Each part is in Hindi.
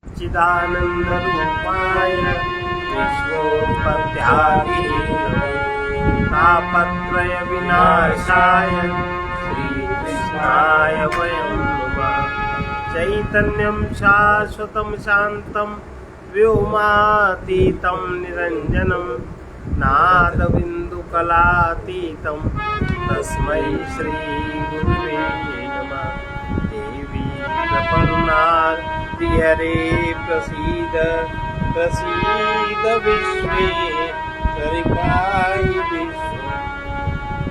चिदानंदरूपाय विश्वोत्पत्त्यादि तापत्रय विनाशाय श्रीकृष्णाय वयं नमः। चैतन्यं शाश्वतं शान्तं व्योमातीतं निरञ्जनं नादबिन्दुकलातीतं तस्मै श्रीगुरुवे नमः। देवी प्रपन्नाति हरे प्रसीद प्रसीद विश्वेश्वरिकाहि विश्व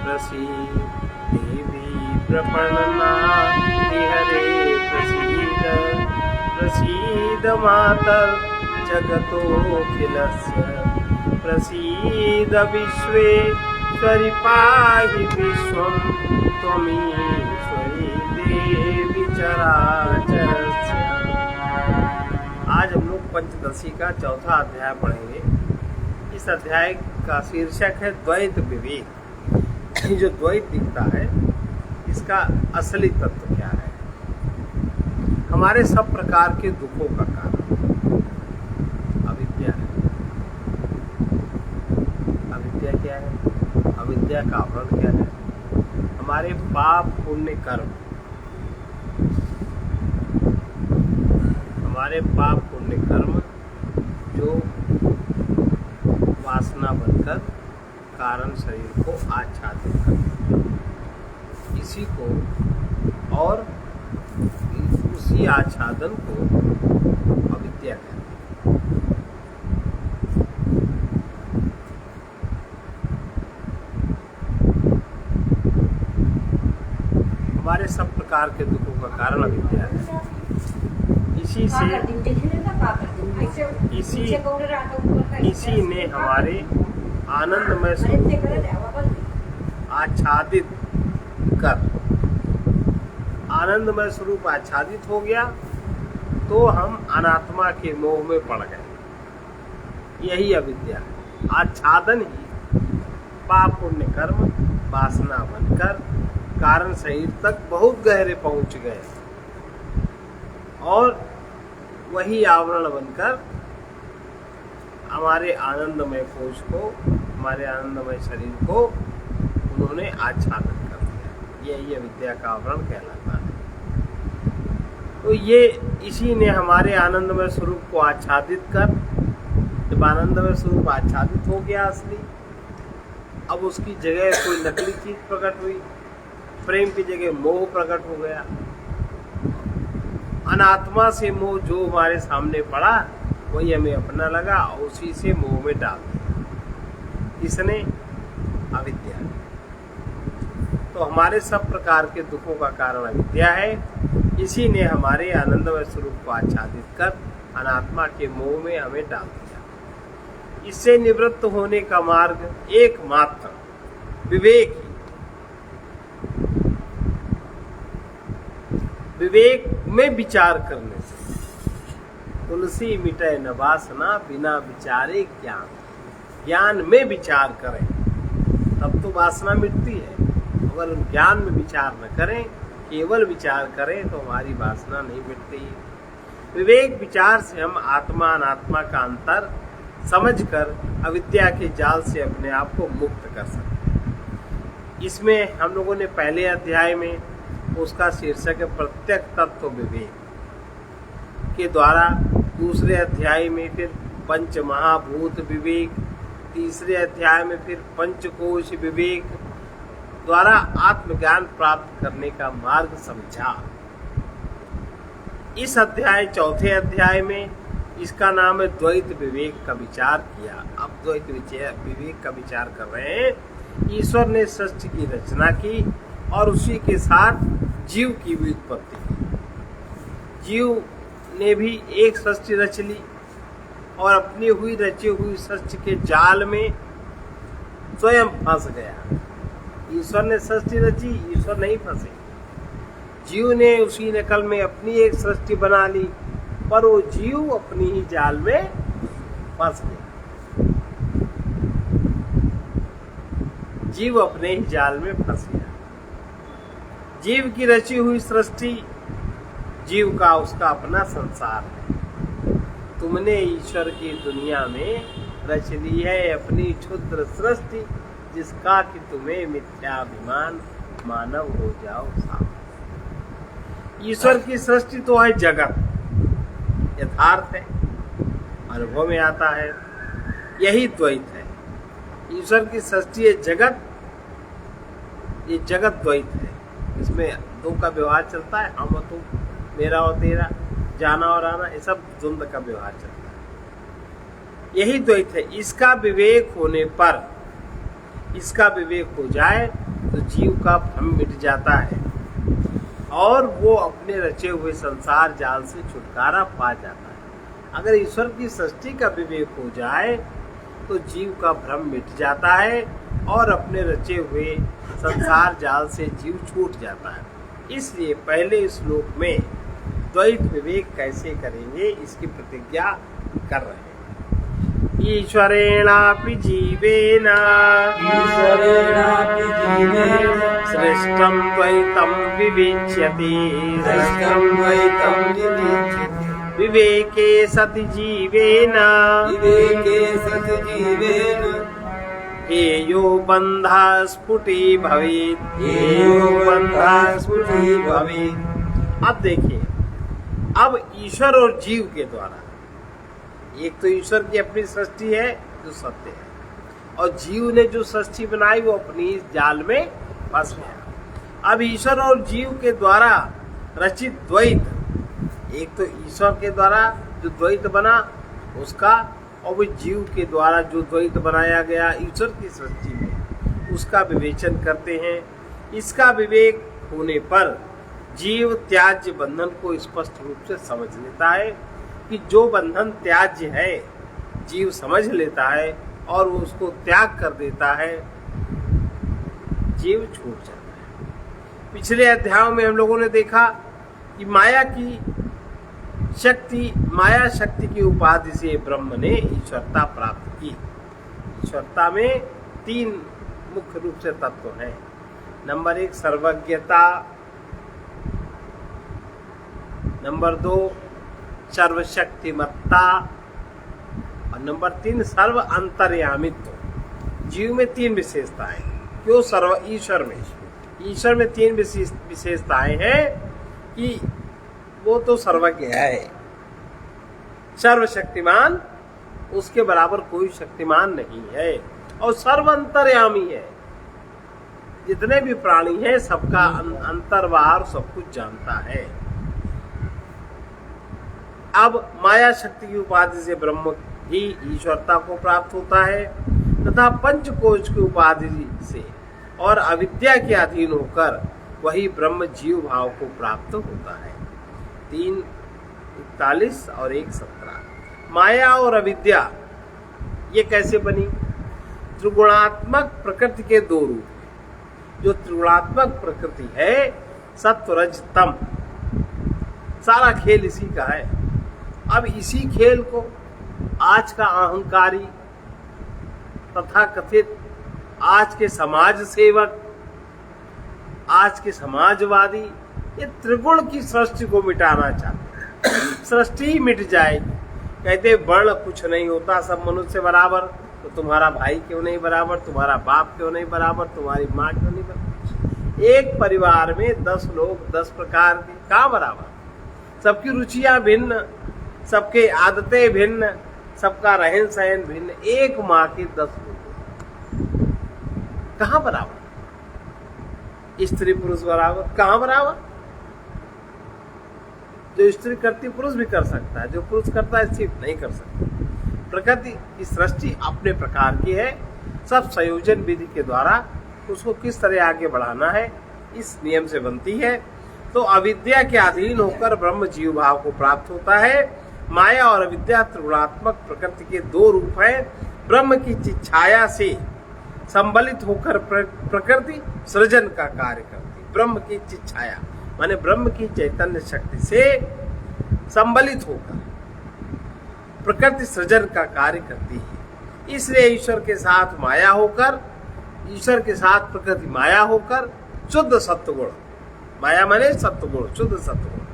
प्रसीद। देवी प्रपन्नाति हरे प्रसीद प्रसीद मातर् जगतोऽखिलस्य प्रसीद विश्वेश्वरि पाहि विश्वं त्वमीश्वरी देवी चराचरस्य। आज हम लोग पंचदशी का चौथा अध्याय पढ़ेंगे। इस अध्याय का शीर्षक है द्वैत विवेक। जो द्वैत दिखता है इसका असली तत्व क्या है। हमारे सब प्रकार के दुखों का कारण अविद्या है। अविद्या क्या है? अविद्या का आवरण क्या है? हमारे पाप पुण्य कर्म। हमारे पाप पुण्य कर्म जो वासना बनकर कारण शरीर को आच्छादित करते हैं, इसी को और उसी आच्छादन को अविद्या कहते हैं। हमारे सब प्रकार के दुखों का कारण अविद्या है। इसी ने हमारे आनंदमय स्वरूप को आच्छादित कर, आनंदमय स्वरूप आच्छादित हो गया तो हम अनात्मा के मोह में पड़ गए। यही अविद्या है। आच्छादन ही पाप पुण्य कर्म वासना बनकर कारण शरीर तक बहुत गहरे पहुंच गए और वही आवरण बनकर हमारे आनंदमय कोश को, हमारे आनंदमय शरीर को उन्होंने आच्छादित कर दिया। यही अविद्या का आवरण कहलाता है। तो ये इसी ने हमारे आनंदमय स्वरूप को आच्छादित कर, जब आनंदमय स्वरूप आच्छादित हो गया असली, अब उसकी जगह कोई नकली चीज प्रकट हुई। प्रेम की जगह मोह प्रकट हो गया। अनात्मा से मोह जो हमारे सामने पड़ा वही हमें अपना लगा और उसी से मोह में डाल दिया। इसने अविद्या। तो हमारे सब प्रकार के दुखों का कारण अविद्या है। इसी ने हमारे आनंदमय स्वरूप को आच्छादित कर अनात्मा के मोह में हमें डाल दिया। इससे निवृत्त होने का मार्ग एकमात्र विवेक ही। विवेक में विचार करने से तुलसी मिटे न वासना बिना विचारे ज्ञान। ज्ञान में विचार करें तब तो वासना मिटती है। अगर ज्ञान में विचार न करें, केवल विचार करें तो हमारी वासना नहीं मिटती। विवेक विचार से हम आत्मा अनात्मा का अंतर समझकर अविद्या के जाल से अपने आप को मुक्त कर सकते हैं। इसमें हम लोगों ने पहले अध्याय में उसका शीर्षक है प्रत्यक्ष तत्व विवेक के द्वारा, दूसरे अध्याय में फिर पंच महाभूत विवेक, तीसरे अध्याय में फिर पंचकोश विवेक द्वारा आत्मज्ञान प्राप्त करने का मार्ग समझा। इस अध्याय चौथे अध्याय में इसका नाम है द्वैत विवेक का विचार किया। अब द्वैत विवेक का विचार कर रहे हैं। ईश्वर ने सृष्टि की रचना की और उसी के साथ जीव की भी उत्पत्ति की। जीव ने भी एक सृष्टि रच ली और अपनी हुई रची हुई सृष्टि के जाल में स्वयं फंस गया। ईश्वर ने सृष्टि रची, ईश्वर नहीं फंसे। जीव ने उसी नकल में अपनी एक सृष्टि बना ली, पर वो जीव अपनी ही जाल में फंस गया। जीव अपने ही जाल में फंस गया। जीव की रची हुई सृष्टि जीव का उसका अपना संसार है। तुमने ईश्वर की दुनिया में रच ली है अपनी क्षुद्र सृष्टि, जिसका कि तुम्हें मिथ्याभिमान मानव हो जाओ साफ। ईश्वर की सृष्टि तो है जगत, यथार्थ है, अनुभव में आता है, यही द्वैत है। ईश्वर की सृष्टि है जगत, ये जगत द्वैत है, इसमें दो का व्यवहार चलता है, हम और तुम, मेरा और तेरा, जाना और आना, ये सब द्वंद्व का व्यवहार चलता है, यही द्वैत है। इसका विवेक होने पर, इसका विवेक हो जाए तो जीव का भ्रम मिट जाता है और वो अपने रचे हुए संसार जाल से छुटकारा पा जाता है। अगर ईश्वर की सृष्टि का विवेक हो जाए तो जीव का भ्रम मिट जाता है और अपने रचे हुए संसार जाल से जीव छूट जाता है। इसलिए पहले श्लोक में द्वैत विवेक कैसे करेंगे इसकी प्रतिज्ञा कर रहे हैं। ईश्वरेणापि जीवेन सृष्टं द्वैतं विविच्यते विवेके सति जीवेन हेयो बन्धः स्फुटी भवेत्। अब देखिए, अब ईश्वर और जीव के द्वारा, एक तो ईश्वर की अपनी सृष्टि है जो सत्य है, और जीव ने जो सृष्टि बनाई वो अपनी जाल में फंस गया। अब ईश्वर और जीव के द्वारा रचित द्वैत, एक तो ईश्वर के द्वारा जो द्वैत बना उसका, और वो जीव के द्वारा जो द्वैत बनाया गया ईश्वर की सृष्टि में, उसका विवेचन करते हैं। इसका विवेक होने पर जीव त्याज्य बंधन को स्पष्ट रूप से समझ लेता है कि जो बंधन त्याज्य है जीव समझ लेता है और वो उसको त्याग कर देता है, जीव छूट जाता है। पिछले अध्यायों में हम लोगों ने देखा कि माया शक्ति की उपाधि से ब्रह्म ने ईश्वरता प्राप्त की। ईश्वरता में तीन मुख्य रूप से तत्व हैं। नंबर 1 सर्वज्ञता, नंबर 2 सर्वशक्तिमत्ता, और नंबर 3 सर्व अंतर्यामित्व। जीव में 3 विशेषताएं, क्यों ईश्वर में 3 विशेषताएं हैं कि वो तो सर्वज्ञ है, सर्वशक्तिमान, उसके बराबर कोई शक्तिमान नहीं है, और सर्व अंतर्यामी है। जितने भी प्राणी हैं सबका अंतर्वार सब कुछ जानता है। अब माया शक्ति की उपाधि से ब्रह्म ही ईश्वरता को प्राप्त होता है, तथा पंचकोश की उपाधि से और अविद्या के अधीन होकर वही ब्रह्म जीव भाव को प्राप्त होता है। 3:41 और 1:17। माया और अविद्या ये कैसे बनी? त्रिगुणात्मक प्रकृति के 2 रूप हैं। जो त्रिगुणात्मक प्रकृति है सत्व रज तम, सारा खेल इसी का है। अब इसी खेल को आज का अहंकारी तथा कथित आज के समाज सेवक, आज के समाजवादी ये त्रिगुण की सृष्टि को मिटाना चाहते हैं। सृष्टि ही मिट जाएगी। कहते वर्ण कुछ नहीं होता, सब मनुष्य बराबर। तो तुम्हारा भाई क्यों नहीं बराबर, तुम्हारा बाप क्यों नहीं बराबर, तुम्हारी माँ क्यों नहीं बराबर? एक परिवार में 10 लोग 10 प्रकार के, कहाँ बराबर? सबकी रुचियां भिन्न, सबके आदतें भिन्न, सबका रहन सहन भिन्न। एक माँ के 10 लोग, कहाँ बराबर? स्त्री पुरुष बराबर, कहाँ बराबर? जो स्त्री करती पुरुष भी कर सकता है, जो पुरुष करता है स्त्री नहीं कर सकता। प्रकृति की सृष्टि अपने प्रकार की है। सब संयोजन विधि के द्वारा उसको किस तरह आगे बढ़ाना है इस नियम से बनती है। तो अविद्या के अधीन होकर ब्रह्म जीव भाव को प्राप्त होता है। माया और अविद्या त्रिगुणात्मक प्रकृति के 2 रूप हैं। ब्रह्म की चिच्छाया से संबलित होकर प्रकृति सृजन का कार्य करती है। ब्रह्म की चिच्छाया माने ब्रह्म की चैतन्य शक्ति से संबलित होकर प्रकृति सृजन का कार्य करती है। इसलिए ईश्वर के साथ माया होकर, ईश्वर के साथ प्रकृति माया होकर शुद्ध सत्वगुण, माया माने सत्वगुण, शुद्ध सत्वगुण,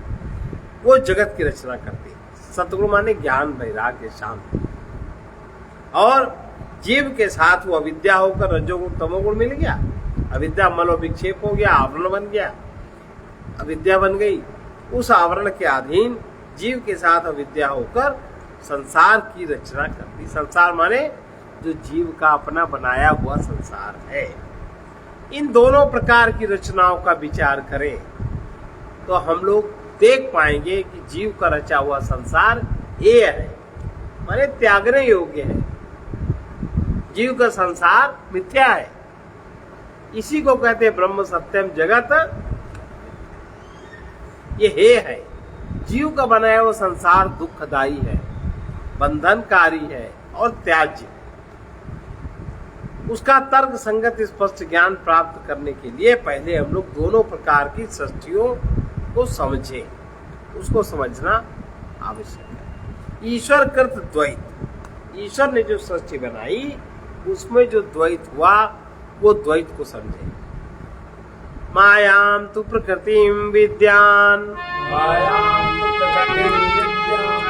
वो जगत की रचना करती है। सतगुण माने ज्ञान, वैराग्य, शांति। और जीव के साथ वो अविद्या होकर रजोगुण तमोगुण मिल गया। अविद्या मनोविक्षेप हो गया, आवरण बन गया, अविद्या बन गई। उस आवरण के अधीन जीव के साथ अविद्या होकर संसार की रचना करती। संसार माने जो जीव का अपना बनाया हुआ संसार है। इन दोनों प्रकार की रचनाओं का विचार करें तो हम लोग देख पाएंगे कि जीव का रचा हुआ संसार ये है, माने त्यागने योग्य है। जीव का संसार मिथ्या है। इसी को कहते हैं ब्रह्म सत्यम जगत ये है। जीव का बनाया हुआ संसार दुखदायी है, बंधनकारी है और त्याज्य। उसका तर्क संगत स्पष्ट ज्ञान प्राप्त करने के लिए पहले हम लोग दोनों प्रकार की सृष्टियों को समझें। उसको समझना आवश्यक है। ईश्वर कृत द्वैत, ईश्वर ने जो सृष्टि बनाई उसमें जो द्वैत हुआ वो द्वैत को समझे। मायाम तु प्रकृतिम विद्यान,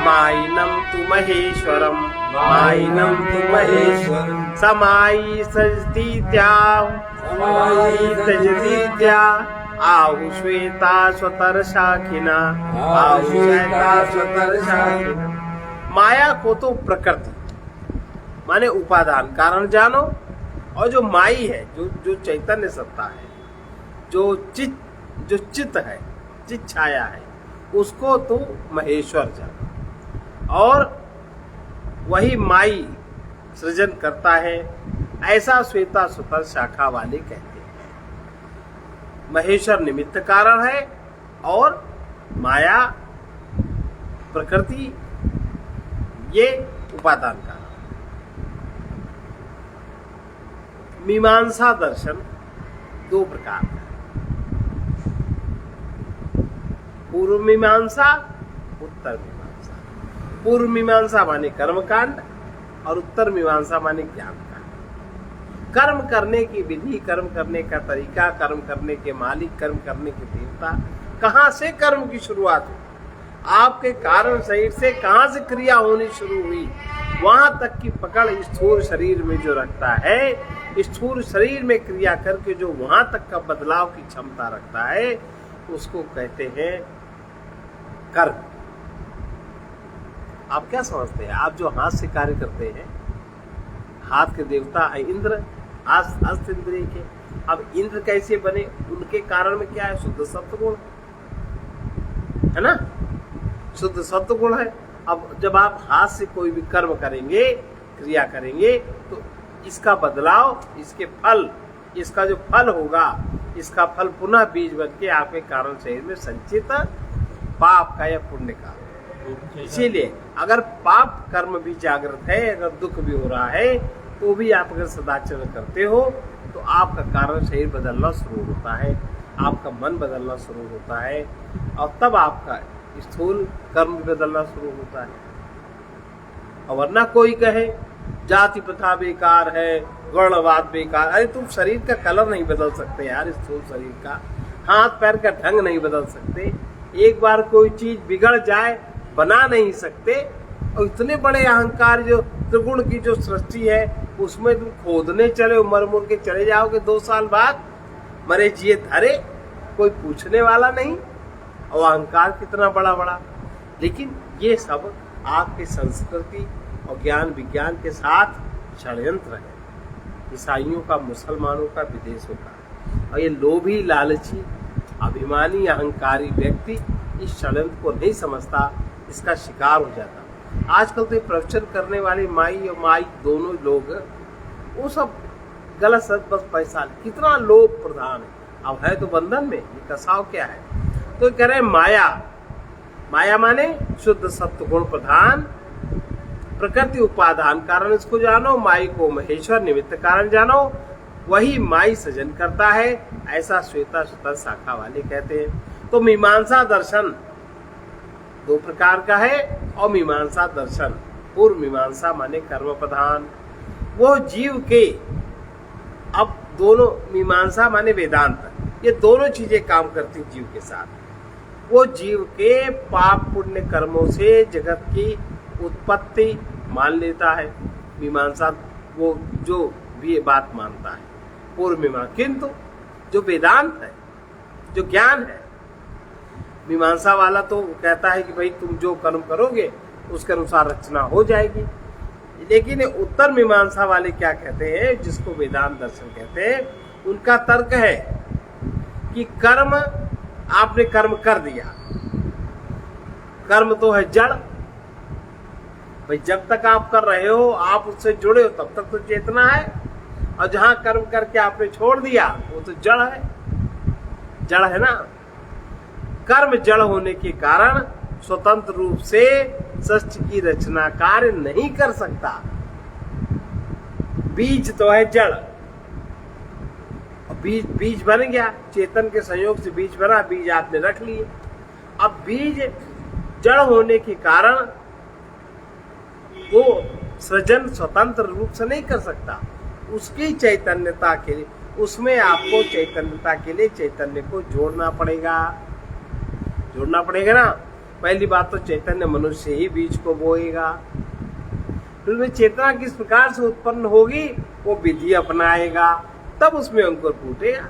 माइनम तु महेश्वरम, माइनम तु महेश्वरम, समायी सजतीत्या, समायी तजतीत्या, आहु श्वेता स्वतर शाखिना, आहु श्वेता स्वतर शाखिना। माया को तो प्रकृति माने उपादान कारण जानो, और जो माई है, जो चैतन्य सत्ता है, जो चित्त है, चित छाया है, उसको तो महेश्वर जानो। और वही माई सृजन करता है, ऐसा श्वेता सुतर शाखा वाले कहते हैं। महेश्वर निमित्त कारण है और माया प्रकृति ये उपादान कारण। मीमांसा दर्शन दो प्रकार का, पूर्व मीमांसा, उत्तर मीमांसा। पूर्व मीमांसा माने कर्मकांड और उत्तर मीमांसा माने ज्ञान कांड। कर्म करने की विधि, कर्म करने का तरीका, कर्म करने के मालिक, कर्म करने के देवता, कहां से कर्म की शुरुआत हुई, आपके कारण शरीर से कहां से क्रिया होनी शुरू हुई, वहां तक की पकड़ स्थूल शरीर में जो रखता है, स्थूल शरीर में क्रिया करके जो वहां तक का बदलाव की क्षमता रखता है, उसको कहते हैं कर्म। आप क्या समझते हैं? आप जो हाथ से कार्य करते हैं, हाथ के देवता है इंद्र, हस्त इंद्रिय के। अब इंद्र कैसे बने? उनके कारण में क्या है? शुद्ध सत्वगुण है ना, शुद्ध सत्वगुण है। अब जब आप हाथ से कोई भी कर्म करेंगे, क्रिया करेंगे, तो इसका बदलाव, इसके फल, इसका जो फल होगा, इसका फल पुनः बीज बन के आपके कारण शरीर में संचित पाप का या पुण्य का। इसीलिए अगर पाप कर्म भी जागृत है, अगर दुख भी हो रहा है, तो भी आप अगर सदाचरण करते हो तो आपका कारण शरीर बदलना शुरू होता है, आपका मन बदलना शुरू होता है, और तब आपका स्थूल कर्म भी बदलना शुरू होता है। और वरना कोई कहे जाति प्रथा बेकार है, वर्णवाद बेकार, अरे तुम शरीर का कलर नहीं बदल सकते यार, स्थूल शरीर का हाथ पैर का ढंग नहीं बदल सकते, एक बार कोई चीज बिगड़ जाए बना नहीं सकते। और इतने बड़े अहंकार जो त्रिगुण की जो सृष्टि है, उसमें तुम खोदने चले, मर मुर के चले जाओगे 2 साल बाद, मरे जिए धरे, कोई पूछने वाला नहीं। और अहंकार कितना बड़ा बड़ा। लेकिन ये सब आपकी संस्कृति और ज्ञान विज्ञान के साथ षड्यंत्र है, ईसाइयों का, मुसलमानों का, विदेशों का। और ये लोभी, लालची, अभिमानी, अहंकारी व्यक्ति इस षड्यंत्र को नहीं समझता, इसका शिकार हो जाता। आजकल तो प्रवचन करने वाले माई और माई दोनों लोग, वो सब गलत सच, बस पैसा, कितना लोभ प्रधान है। अब है तो बंधन में, ये कसाव क्या है? तो कह रहे माया, माया माने शुद्ध सत्व गुण प्रधान, प्रकृति उपादान कारण इसको जानो, माई को महेश्वर निमित्त कारण जानो, वही माई सृजन करता है, ऐसा श्वेता सुतर शाखा वाले कहते हैं। तो मीमांसा दर्शन 2 प्रकार का है, और मीमांसा दर्शन, पूर्व मीमांसा माने कर्म प्रधान, वो जीव के, अब दोनों मीमांसा माने वेदांत, ये दोनों चीजें काम करती जीव के साथ। वो जीव के पाप पुण्य कर्मों से जगत की उत्पत्ति मान लेता है। मीमांसा वो जो भी ये बात मानता है पूर्व मीमांसा, किंतु जो वेदांत है, जो ज्ञान है, मीमांसा वाला तो कहता है कि भाई तुम जो कर्म करोगे उसके अनुसार रचना हो जाएगी। लेकिन उत्तर मीमांसा वाले क्या कहते हैं, जिसको वेदांत दर्शन कहते हैं, उनका तर्क है कि कर्म, आपने कर्म कर दिया, कर्म तो है जड़ भाई, जब तक आप कर रहे हो, आप उससे जुड़े हो, तब तक तो चेतना है, और जहां कर्म करके आपने छोड़ दिया वो तो जड़ है, जड़ है ना। कर्म जड़ होने के कारण स्वतंत्र रूप से सृष्टि की रचना कार्य नहीं कर सकता। बीज तो है जड़, बीज बन गया, चेतन के संयोग से बीज बना, बीज आपने रख लिए। अब बीज जड़ होने के कारण वो सृजन स्वतंत्र रूप से नहीं कर सकता। उसकी चैतन्यता के लिए, उसमें आपको चैतन्यता के लिए चैतन्य को जोड़ना पड़ेगा ना। पहली बात तो चैतन्य मनुष्य ही बीज को बोएगा, फिर में चेतना किस प्रकार से उत्पन्न होगी वो विधि अपनाएगा, तब उसमें अंकुर फूटेगा।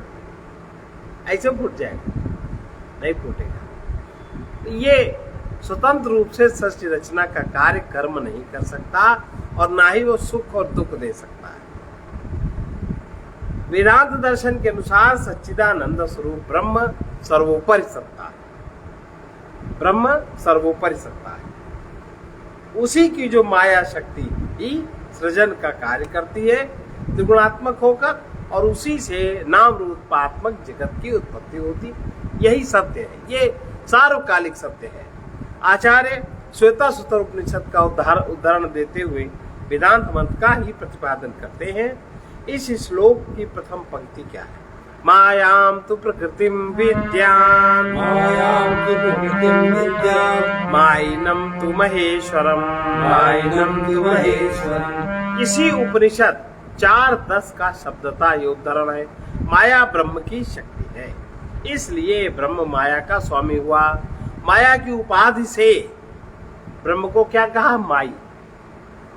ऐसे फूट जाएगा? नहीं फूटेगा। ये स्वतंत्र रूप से सृष्टि रचना का कार्य कर्म नहीं कर सकता, और ना ही वो सुख और दुख दे सकता है। वेदांत दर्शन के अनुसार सच्चिदानंद स्वरूप ब्रह्म सर्वोपरि सत्ता है। ब्रह्म सर्वोपरि सत्ता है। उसी की जो माया शक्ति ही सृजन का कार्य करती है त्रिगुणात्मक होकर, और उसी से नाम रूपात्मक जगत की उत्पत्ति होती। यही सत्य है, ये सार्वकालिक सत्य है। आचार्य श्वेताश्वतर उपनिषद का उदाहरण देते हुए वेदांत मंत्र का ही प्रतिपादन करते हैं। इस श्लोक की प्रथम पंक्ति क्या है? मायां तु प्रकृतिं विद्यां, मायिनं तु महेश्वरम्, इसी उपनिषद 4:10 का शब्दता योगधरण है। माया ब्रह्म की शक्ति है, इसलिए ब्रह्म माया का स्वामी हुआ। माया की उपाधि से ब्रह्म को क्या कहा? माई।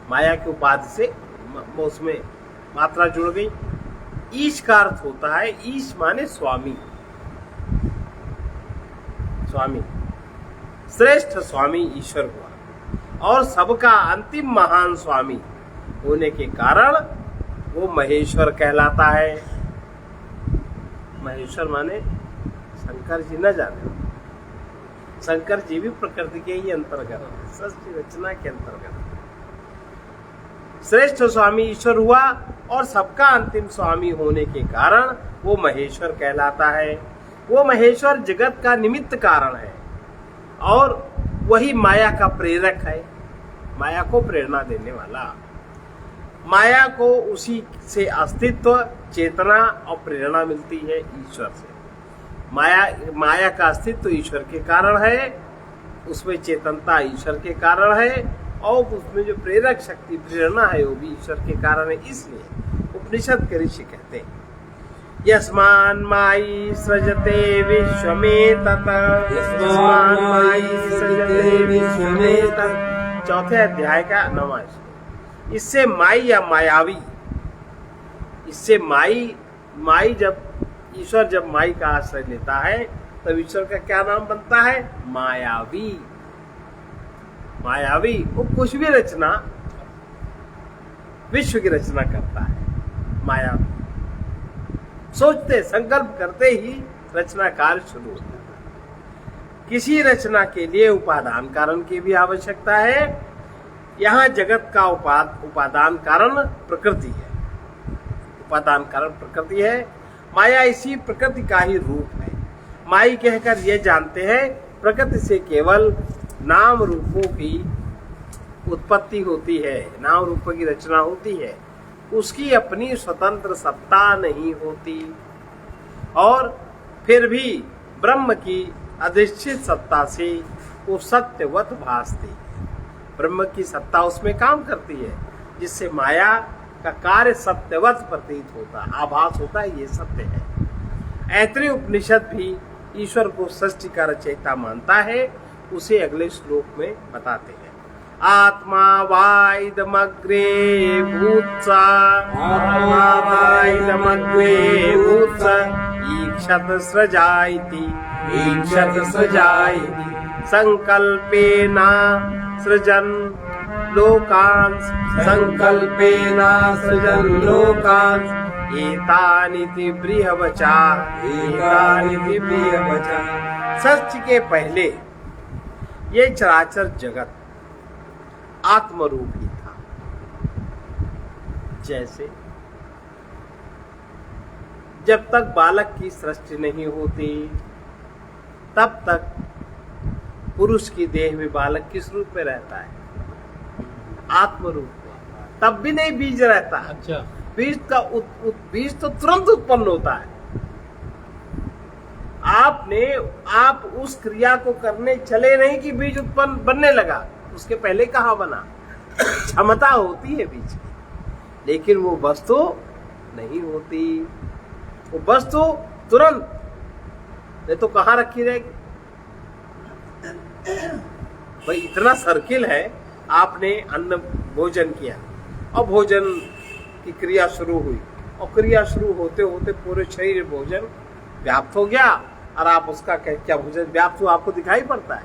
माया की उपाधि से उसमें मात्रा जुड़ गई। ईश का अर्थ होता है, ईश माने स्वामी, स्वामी, श्रेष्ठ स्वामी ईश्वर हुआ, और सबका अंतिम महान स्वामी होने के कारण वो महेश्वर कहलाता है। महेश्वर माने शंकर जी न जाने, शंकर जी भी प्रकृति के ही अंतर्गत है, सृष्टि रचना के अंतर्गत। श्रेष्ठ स्वामी ईश्वर हुआ, और सबका अंतिम स्वामी होने के कारण वो महेश्वर कहलाता है। वो महेश्वर जगत का निमित्त कारण है, और वही माया का प्रेरक है, माया को प्रेरणा देने वाला। माया को उसी से अस्तित्व, चेतना और प्रेरणा मिलती है ईश्वर से। माया का अस्तित्व ईश्वर के कारण है, उसमें चेतनता ईश्वर के कारण है, और उसमें जो प्रेरक शक्ति प्रेरणा है वो भी ईश्वर के कारण है। इसलिए उपनिषद के ऋषि कहते हैं, यस्मान् मायि सृजते विश्वमेतत्, यस्मान् मायि सृजते विश्वमेतत्। चौथे अध्याय का 9वां श्लोक। इससे माई या मायावी, इससे माई जब ईश्वर जब माई का आश्रय लेता है तब ईश्वर का क्या नाम बनता है? मायावी। मायावी वो कुछ भी रचना, विश्व की रचना करता है। मायावी सोचते संकल्प करते ही रचना कार्य शुरू होता है। किसी रचना के लिए उपादान कारण की भी आवश्यकता है। यहाँ जगत का उपादान कारण प्रकृति है, उपादान कारण प्रकृति है। माया इसी प्रकृति का ही रूप है। माई कहकर ये जानते हैं प्रकृति से केवल नाम रूपों की उत्पत्ति होती है, नाम रूपों की रचना होती है, उसकी अपनी स्वतंत्र सत्ता नहीं होती। और फिर भी ब्रह्म की अधिष्ठित सत्ता से वो सत्यवत भासती है। ब्रह्म की सत्ता उसमें काम करती है, जिससे माया का कार्य सत्यवत प्रतीत होता है, आभास होता है, ये सत्य है। ऐतरेय उपनिषद भी ईश्वर को सृष्टि का रचयिता मानता है, उसे अगले श्लोक में बताते हैं। आत्मा वाइदमग्रे भूत्सा, आत्मा वाइदमग्रे भूत्सा, ईक्षत सृजाइति, ईक्षत सृजाइति, संकल्पेना सृजन लोकांस, संकल्पेना सृजन लोकांस, एतानिति बृहवचा, एतानिति बृहवचा। सृष्टि के पहले ये चराचर जगत आत्मरूप ही था। जैसे जब तक बालक की सृष्टि नहीं होती तब तक पुरुष की देह में बालक किस रूप में रहता है? आत्मरूप में। तब भी नहीं बीज रहता। अच्छा। बीज का बीज तो तुरंत उत्पन्न होता है। आप उस क्रिया को करने चले नहीं कि बीज उत्पन्न बनने लगा, उसके पहले कहाँ बना? क्षमता होती है बीज की, लेकिन वो वस्तु नहीं होती। वो वस्तु तुरंत नहीं तो कहाँ रखी रहेगी? भाई इतना सर्किल है, आपने अन्न भोजन किया और भोजन की क्रिया शुरू हुई और क्रिया शुरू होते होते पूरे शरीर भोजन व्याप्त हो गया और आप उसका क्या भोजन व्याप्त हो आपको दिखाई पड़ता है।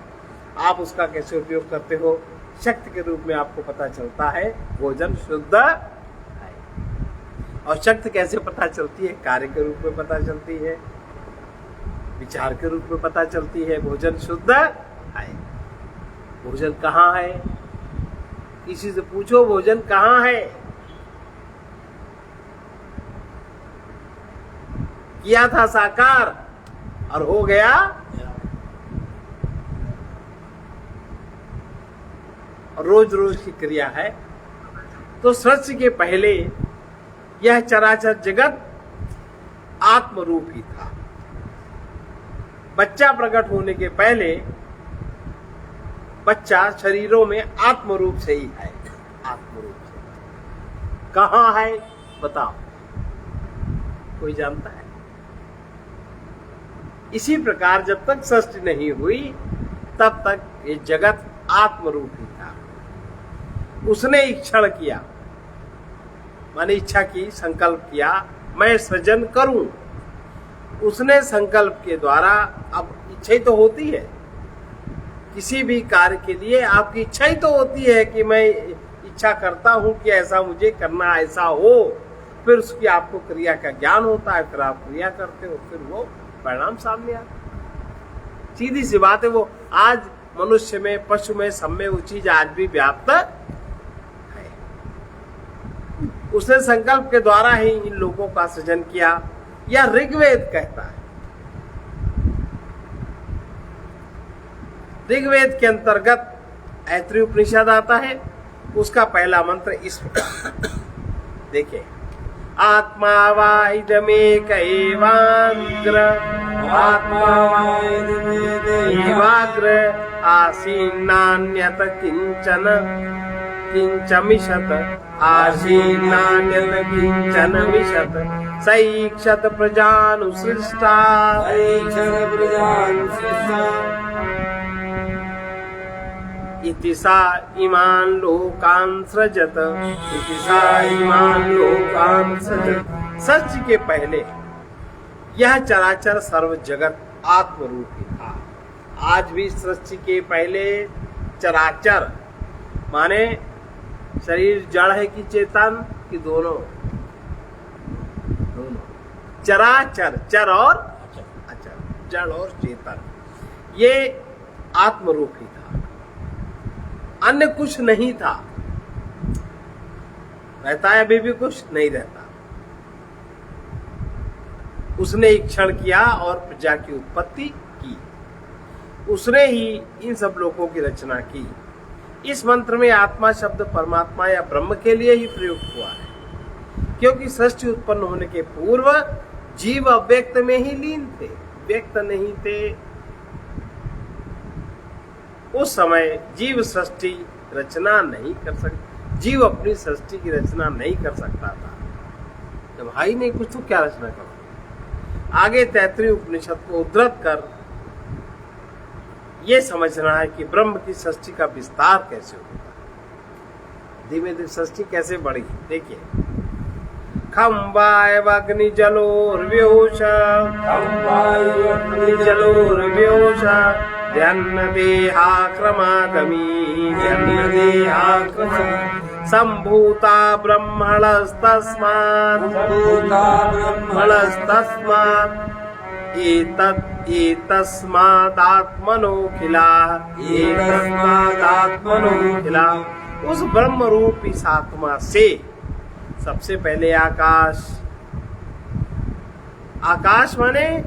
आप उसका कैसे उपयोग करते हो? शक्ति के रूप में आपको पता चलता है भोजन शुद्ध है। और शक्ति कैसे पता चलती है? कार्य के रूप में पता चलती है, विचार के रूप में पता चलती है। भोजन शुद्ध है। भोजन कहाँ है? किसी से पूछो भोजन कहाँ है? किया था साकार और हो गया रोज रोज की क्रिया है। तो सृष्टि के पहले यह चराचर जगत आत्मरूप ही था। बच्चा प्रकट होने के पहले बच्चा शरीरों में आत्मरूप से ही है। आत्मरूप से कहाँ है बताओ? कोई जानता है? इसी प्रकार जब तक सृष्टि नहीं हुई तब तक ये जगत आत्मरूप ही था। उसने इच्छा किया, माने इच्छा की, संकल्प किया मैं सृजन करूं। उसने संकल्प के द्वारा, अब इच्छा ही तो होती है किसी भी कार्य के लिए, आपकी इच्छा ही तो होती है कि मैं इच्छा करता हूं कि ऐसा मुझे करना, ऐसा हो। फिर उसकी आपको क्रिया का ज्ञान होता है, फिर आप क्रिया करते हो, फिर वो परिणाम सामने आता। सीधी सी बात है। वो आज मनुष्य में, पशु में, सब में वो चीज आज भी व्याप्त है। उसने संकल्प के द्वारा ही इन लोगों का सृजन किया। या ऋग्वेद कहता है। ऋग्वेद के अंतर्गत ऐतरेय उपनिषद आता है। उसका पहला मंत्र इस देखिए, आत्मा वाइदमेक एवाग्र, आत्मा वाइदमेक आसीन्नान्यत किंचन किंचमिषत, आसीन्नान्यत किंचन मिषत, सैक्षत प्रजानुसृष्टा, सैक्षत प्रजानुसृष्टा, इति सा इमान लोकान् सृजत, इति सा इमान लोकान् सृजत। सृष्टि के पहले यह चराचर सर्व जगत आत्मरूप ही था। आज भी सृष्टि के पहले चराचर माने शरीर जड़ है कि चेतन कि दोनों? दोनों। चराचर, चर और अचर, जड़ और चेतन, ये आत्मरूप ही था। अन्य कुछ नहीं था। रहता है अभी भी कुछ नहीं रहता। उसने एक क्षण किया और प्रजा की उत्पत्ति की। उसने ही इन सब लोगों की रचना की। इस मंत्र में आत्मा शब्द परमात्मा या ब्रह्म के लिए ही प्रयुक्त हुआ है, क्योंकि सृष्टि उत्पन्न होने के पूर्व जीव अव्यक्त में ही लीन थे, व्यक्त नहीं थे। उस समय जीव सृष्टि रचना नहीं कर सकता, जीव अपनी सृष्टि की रचना नहीं कर सकता था। जब भाई नहीं कुछ तो क्या रचना करो? आगे तैतरीय उपनिषद को उद्धृत कर ये समझना है कि ब्रह्म की सृष्टि का विस्तार कैसे होता है, धीमे धीमे सृष्टि कैसे बढ़ी। देखिए, खम वायवग्नि जलोर्व्योष, जलोर्व्योष ध्यन्न देहाक्रमागमी, ध्यन्न देहाक्रमागमी सम्भूता ब्रह्मणस्तस्मात्, ब्रह्मणस्तस्मात् एतस्मादात्मनोऽखिला, उस ब्रह्म रूप इस आत्मा से सबसे पहले आकाश माने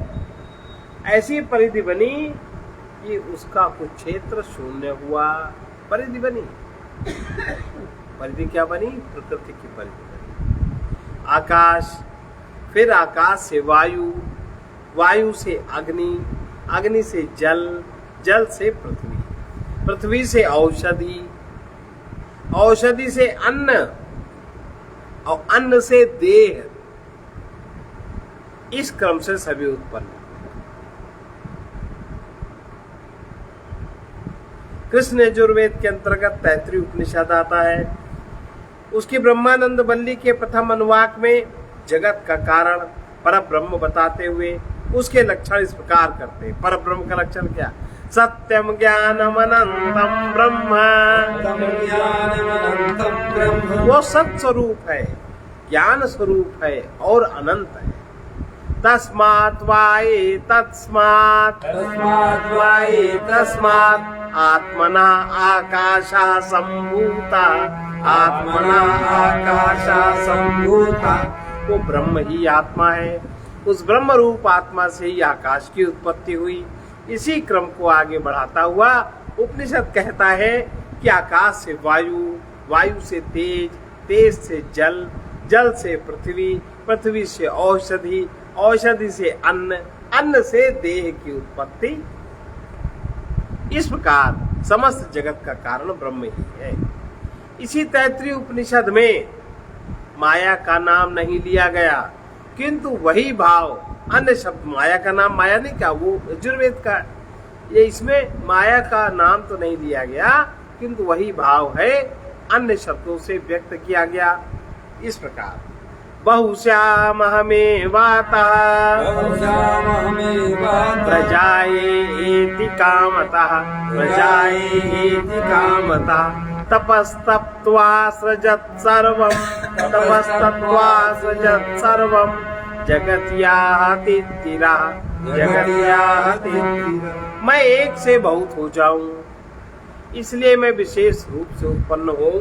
ऐसी परिधि बनी कि उसका कुछ क्षेत्र शून्य हुआ, परिधि बनी। परिधि क्या बनी? प्रकृति की परिधि बनी। आकाश, फिर आकाश से वायु, वायु से अग्नि, अग्नि से जल, जल से पृथ्वी, पृथ्वी से औषधि, औषधि से अन्न, और अन्न से देह। इस क्रम से सभी उत्पन्न। कृष्ण यजुर्वेद के अंतर्गत तैत्तिरीय उपनिषद आता है। उसकी ब्रह्मानंद वल्ली के प्रथम अनुवाक में जगत का कारण पर ब्रह्म बताते हुए उसके लक्षण इस प्रकार करते हैं। पर ब्रह्म का लक्षण क्या? सत्यम ज्ञानम अनंतम ब्रह्म, वो सत स्वरूप है, ज्ञान स्वरूप है और अनंत है। तस्मात् वाये तस्मात् आत्मना आकाशा संभूता, आत्मना आकाशा संभूता। वो ब्रह्म ही आत्मा है। उस ब्रह्म रूप आत्मा से ही आकाश की उत्पत्ति हुई। इसी क्रम को आगे बढ़ाता हुआ उपनिषद कहता है कि आकाश से वायु, वायु से तेज, तेज से जल, जल से पृथ्वी, पृथ्वी से औषधि, औषधि से अन्न, अन्न से देह की उत्पत्ति। इस प्रकार समस्त जगत का कारण ब्रह्म ही है। इसी तैत्तिरीय उपनिषद में माया का नाम नहीं लिया गया, किंतु वही भाव, अन्य शब्द, माया का नाम माया नहीं क्या, वो यजुर्वेद का, ये इसमें माया का नाम तो नहीं लिया गया, किंतु वही भाव है अन्य शब्दों से व्यक्त किया गया। इस प्रकार बहुश्याम हमें वाता प्रजाएति कामतः, प्रजाएति कामतः तपस्तप्त्वा सृजत् सर्वं, तपस्तप्त्वा सृजत् सर्वं जगत्याहतिथिरा, जगत्याहतिथिरा। मैं एक से बहुत हो जाऊं, इसलिए मैं विशेष रूप से उत्पन्न हूं।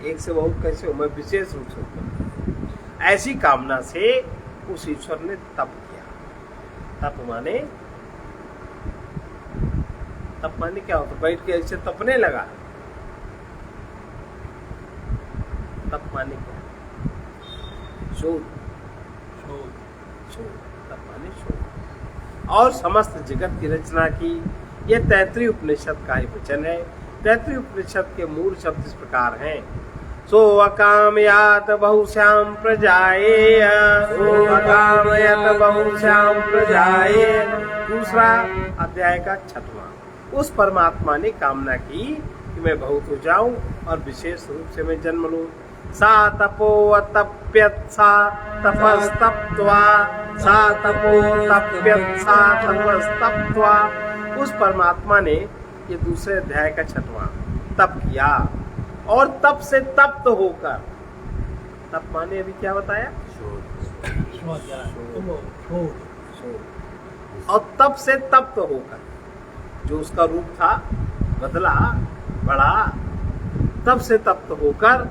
एक से बहुत कैसे हो? मैं विशेष रूप से उत्पन्न। ऐसी कामना से उस ईश्वर ने तप किया। तप माने, तप माने क्या होता? बैठ के ऐसे तपने लगा। तप माने क्या? शोध, शोध, तप माने शोध। और समस्त जगत की रचना की। यह तैत्तिरीय उपनिषद का ही वचन है। तैत्तिरीय उपनिषद के मूल शब्द इस प्रकार हैं। सो अकामयात बहुश्याम प्रजाएय, सो अकामयत बहुश्याम प्रजाएय। दूसरा अध्याय का 6वां। उस परमात्मा ने कामना की कि मैं बहुत हो जाऊं और विशेष रूप से मैं जन्म लूं। सा तपो तप्यत सा तपस्तप्त्वा, सा तपो तप्यत सा तपस्तप्त्वा। उस परमात्मा ने, ये दूसरे अध्याय का 6वां, तप किया और तप से तप्त होकर। तप माने अभी क्या बताया? और तप से तप्त होकर, जो उसका रूप था बदला, बढ़ा, तप से तप्त होकर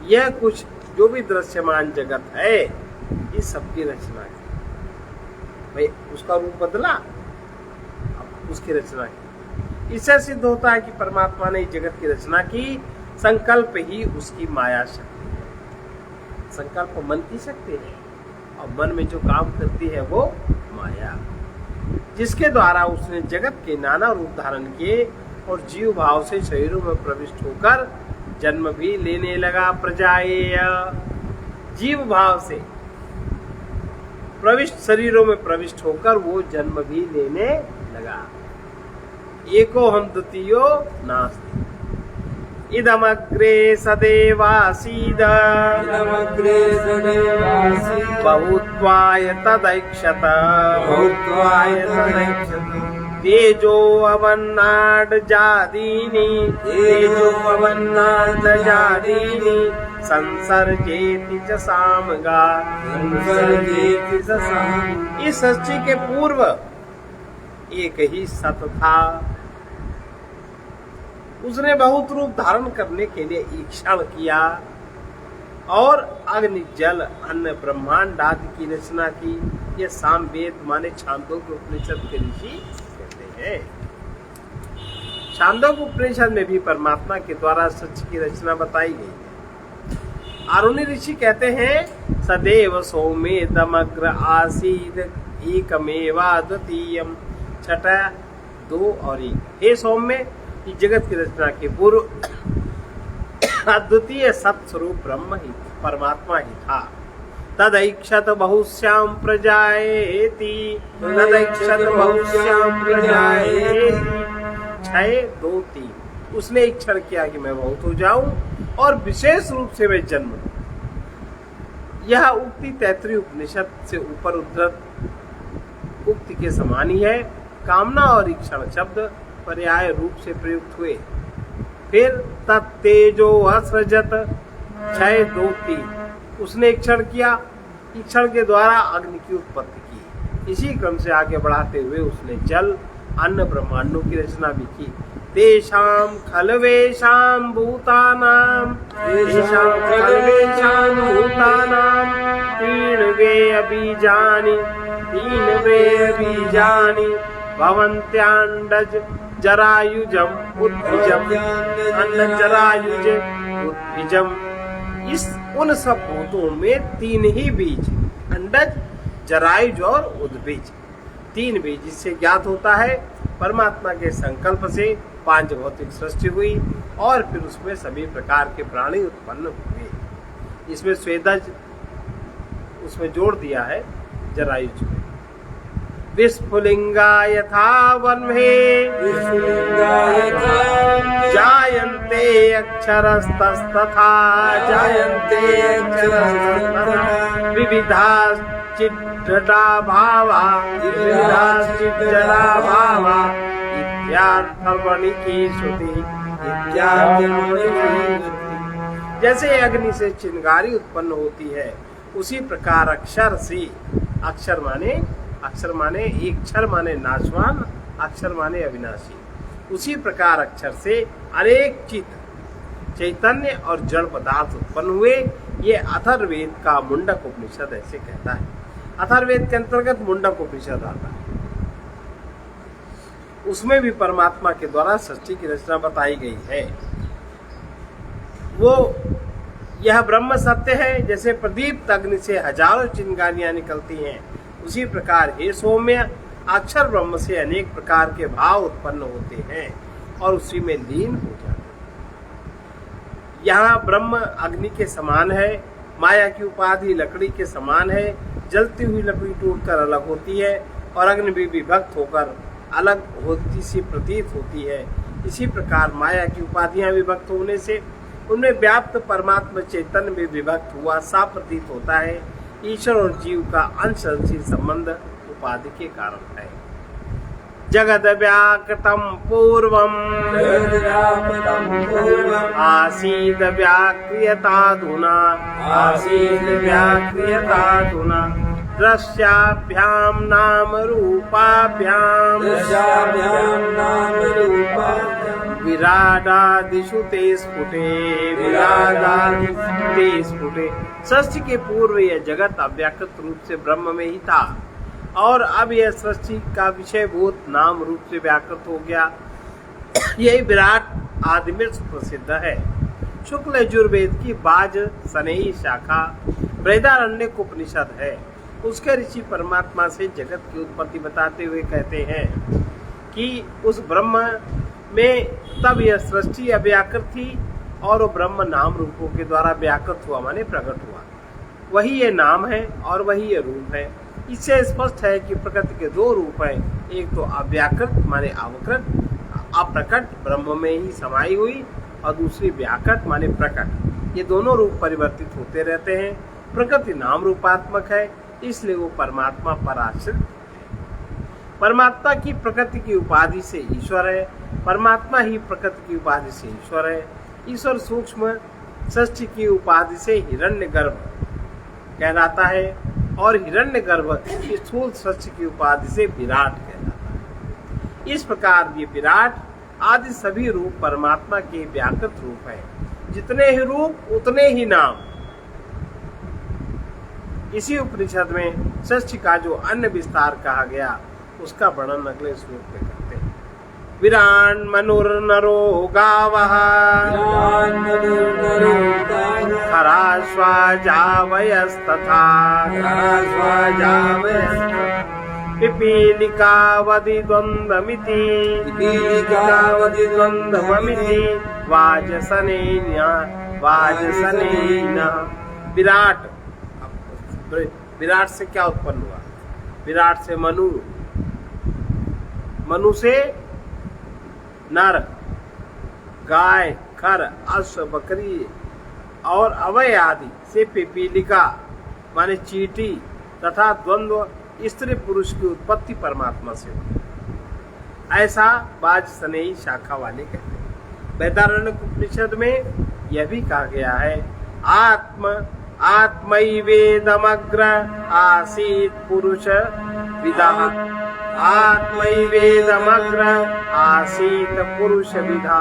यह कुछ जो भी दृश्यमान जगत है, इस सब की रचना की। भाई उसका रूप बदला, अब उसकी रचना की। इससे सिद्ध होता है कि परमात्मा ने जगत की रचना की। संकल्प ही उसकी माया शक्ति है। संकल्प मन की शक्ति है और मन में जो काम करती है वो माया, जिसके द्वारा उसने जगत के नाना रूप धारण किए और जीव भाव से शरीरों में प्रविष्ट होकर जन्म भी लेने लगा। प्रजाएय, जीव भाव से प्रविष्ट, शरीरों में प्रविष्ट होकर वो जन्म भी लेने लगा। एको हम द्वितीयो नास्ति। इदमग्रे सदेवासीद बहुत्वाय तदैक्षत तेजो अवन्नाड जादीनि संसर्जेति च सामगा। इस सृष्टि के पूर्व एक ही सत था। उसने बहुत रूप धारण करने के लिए ईक्षण किया और अग्नि जल अन्न ब्रह्मांड आदि की रचना की। ये सामवेद माने छांदोग्य उपनिषद के ऋषि कहते हैं। छांदोग्य उपनिषद में भी परमात्मा के द्वारा सृष्टि की रचना बताई गई है। आरुणि ऋषि कहते हैं सदैव सौमेदमग्र आसीद एकमेवा द्वितीयम। छठा 2 और 1। हे सौम्य, इस जगत की रचना के पूर्व अद्वितीय सत्स्वरूप ब्रह्म ही परमात्मा ही था। तदैक्षत बहुश्याम प्रजाएति 6-2-3। उसने इच्छा किया कि मैं बहुत हो जाऊं और विशेष रूप से मैं जन्म लूं। यह उक्ति तैत्तिरीय उपनिषद से ऊपर उद्धृत उक्ति के समान ही है। कामना और इक्षण शब्द पर्याय रूप से प्रयुक्त हुए। फिर तत्तेजो असृजत 6-2-3। उसने इक्षण किया, इक्षण के द्वारा अग्नि की उत्पत्ति की। इसी क्रम से आगे बढ़ाते हुए उसने जल अन्न ब्रह्मांडों की रचना भी की। तेषां खल्वेषां भूतानां तीन वे बीजानि भवन्त्याण्डज जरायुजम उद्भिजम अन्नजरायुज उद्भिजम। उन सब भूतों में 3 ही बीज, अंडज, जरायुज और उद्भिज, 3 बीज। इससे ज्ञात होता है परमात्मा के संकल्प से 5 भौतिक सृष्टि हुई और फिर उसमें सभी प्रकार के प्राणी उत्पन्न हुए। इसमें स्वेदज उसमें जोड़ दिया है जरायुज में। विस्फुलिंगा यथा वन्हे जायन्ते अक्षरस्तथा विविधाश्चिज्जडा भावा इत्यार्थवर्णिकी श्रुति। जैसे अग्नि से चिंगारी उत्पन्न होती है, उसी प्रकार अक्षर से, अक्षर माने एक क्षर माने नाशवान, अक्षर माने अविनाशी। उसी प्रकार अक्षर से अनेक चित्त, चैतन्य और जड़ पदार्थ उत्पन्न हुए। ये अथर्ववेद का मुंडक उपनिषद ऐसे कहता है। अथर्ववेद के अंतर्गत मुंडक उपनिषद आता है। उसमें भी परमात्मा के द्वारा सृष्टि की रचना बताई गई है। वो यह ब्रह्म सत्य है। जैसे प्रदीप्त अग्नि से हजारों चिंगारियां निकलती हैं, उसी प्रकार हे सौम्य, अक्षर ब्रह्म से अनेक प्रकार के भाव उत्पन्न होते हैं और उसी में लीन हो जाते हैं। यहाँ ब्रह्म अग्नि के समान है, माया की उपाधि लकड़ी के समान है। जलती हुई लकड़ी टूटकर अलग होती है और अग्नि भी विभक्त होकर अलग होती सी प्रतीत होती है। इसी प्रकार माया की उपाधियां विभक्त होने से उनमें व्याप्त परमात्मा चैतन्य में विभक्त हुआ सा प्रतीत होता है। ईश्वर और जीव का अंश अंशी संबंध उपाधि के कारण है। जगद व्याकृतम पूर्वम आसीद व्याक्रियताधुना दृश्याभ्याम नाम रूपाभ्याम विराडादिषु ते स्फुटे। सृष्टि के पूर्व यह जगत अव्याकृत रूप से ब्रह्म में ही था और अब यह सृष्टि का विषयभूत नाम रूप से व्याकृत हो गया। यही विराट आदि में सुप्रसिद्ध है। शुक्ल यजुर्वेद की बाज सनेही शाखा बृहदारण्यक उपनिषद है। उसके ऋषि परमात्मा से जगत की उत्पत्ति बताते हुए कहते हैं कि उस ब्रह्म में तब यह सृष्टि अव्याकृत थी और वो ब्रह्म नाम रूपों के द्वारा व्याकृत हुआ माने प्रकट हुआ। वही ये नाम है और वही ये रूप है। इससे स्पष्ट है कि प्रकृति के 2 रूप हैं। एक तो अव्याकृत माने अवकृत, अप्रकट ब्रह्म में ही समाई हुई और दूसरी व्याकट माने प्रकट। ये दोनों रूप परिवर्तित होते रहते हैं। प्रकृति नाम रूपात्मक है, इसलिए वो परमात्मा पर आश्रित है। परमात्मा की प्रकृति की उपाधि से ईश्वर है, परमात्मा ही प्रकृति की उपाधि से ईश्वर है। ईश्वर सूक्ष्म सृष्टि की उपाधि से हिरण्यगर्भ कहलाता है और हिरण्यगर्भ स्थूल सृष्टि की उपाधि से विराट कहलाता है। इस प्रकार ये विराट आदि सभी रूप परमात्मा के व्याकृत रूप है। जितने ही रूप उतने ही नाम। इसी उपनिषद में सृष्टि का जो अन्य विस्तार कहा गया उसका वर्णन अगले श्लोक में करते हैं। विरान मनुर्नरो गावः खराश्वा जावयस्तथा पिपीलिकावधि द्वन्द्वमिति वाजसनेन। विराट, विराट से क्या उत्पन्न हुआ? विराट से मनु, मनु से नर, गाय, खर, अश्व, बकरी और अवय आदि से पिपीलिका माने चींटी तथा द्वंद्व स्त्री पुरुष की उत्पत्ति परमात्मा से हुई। ऐसा वाजसनेयी शाखा वाले कहते हैं। वैदारण्यक उपनिषद में यह भी कहा गया है, आत्मैवेदमग्र आसीत् पुरुष विदा। आत्मैवेदमग्र आसीत् पुरुष विदा।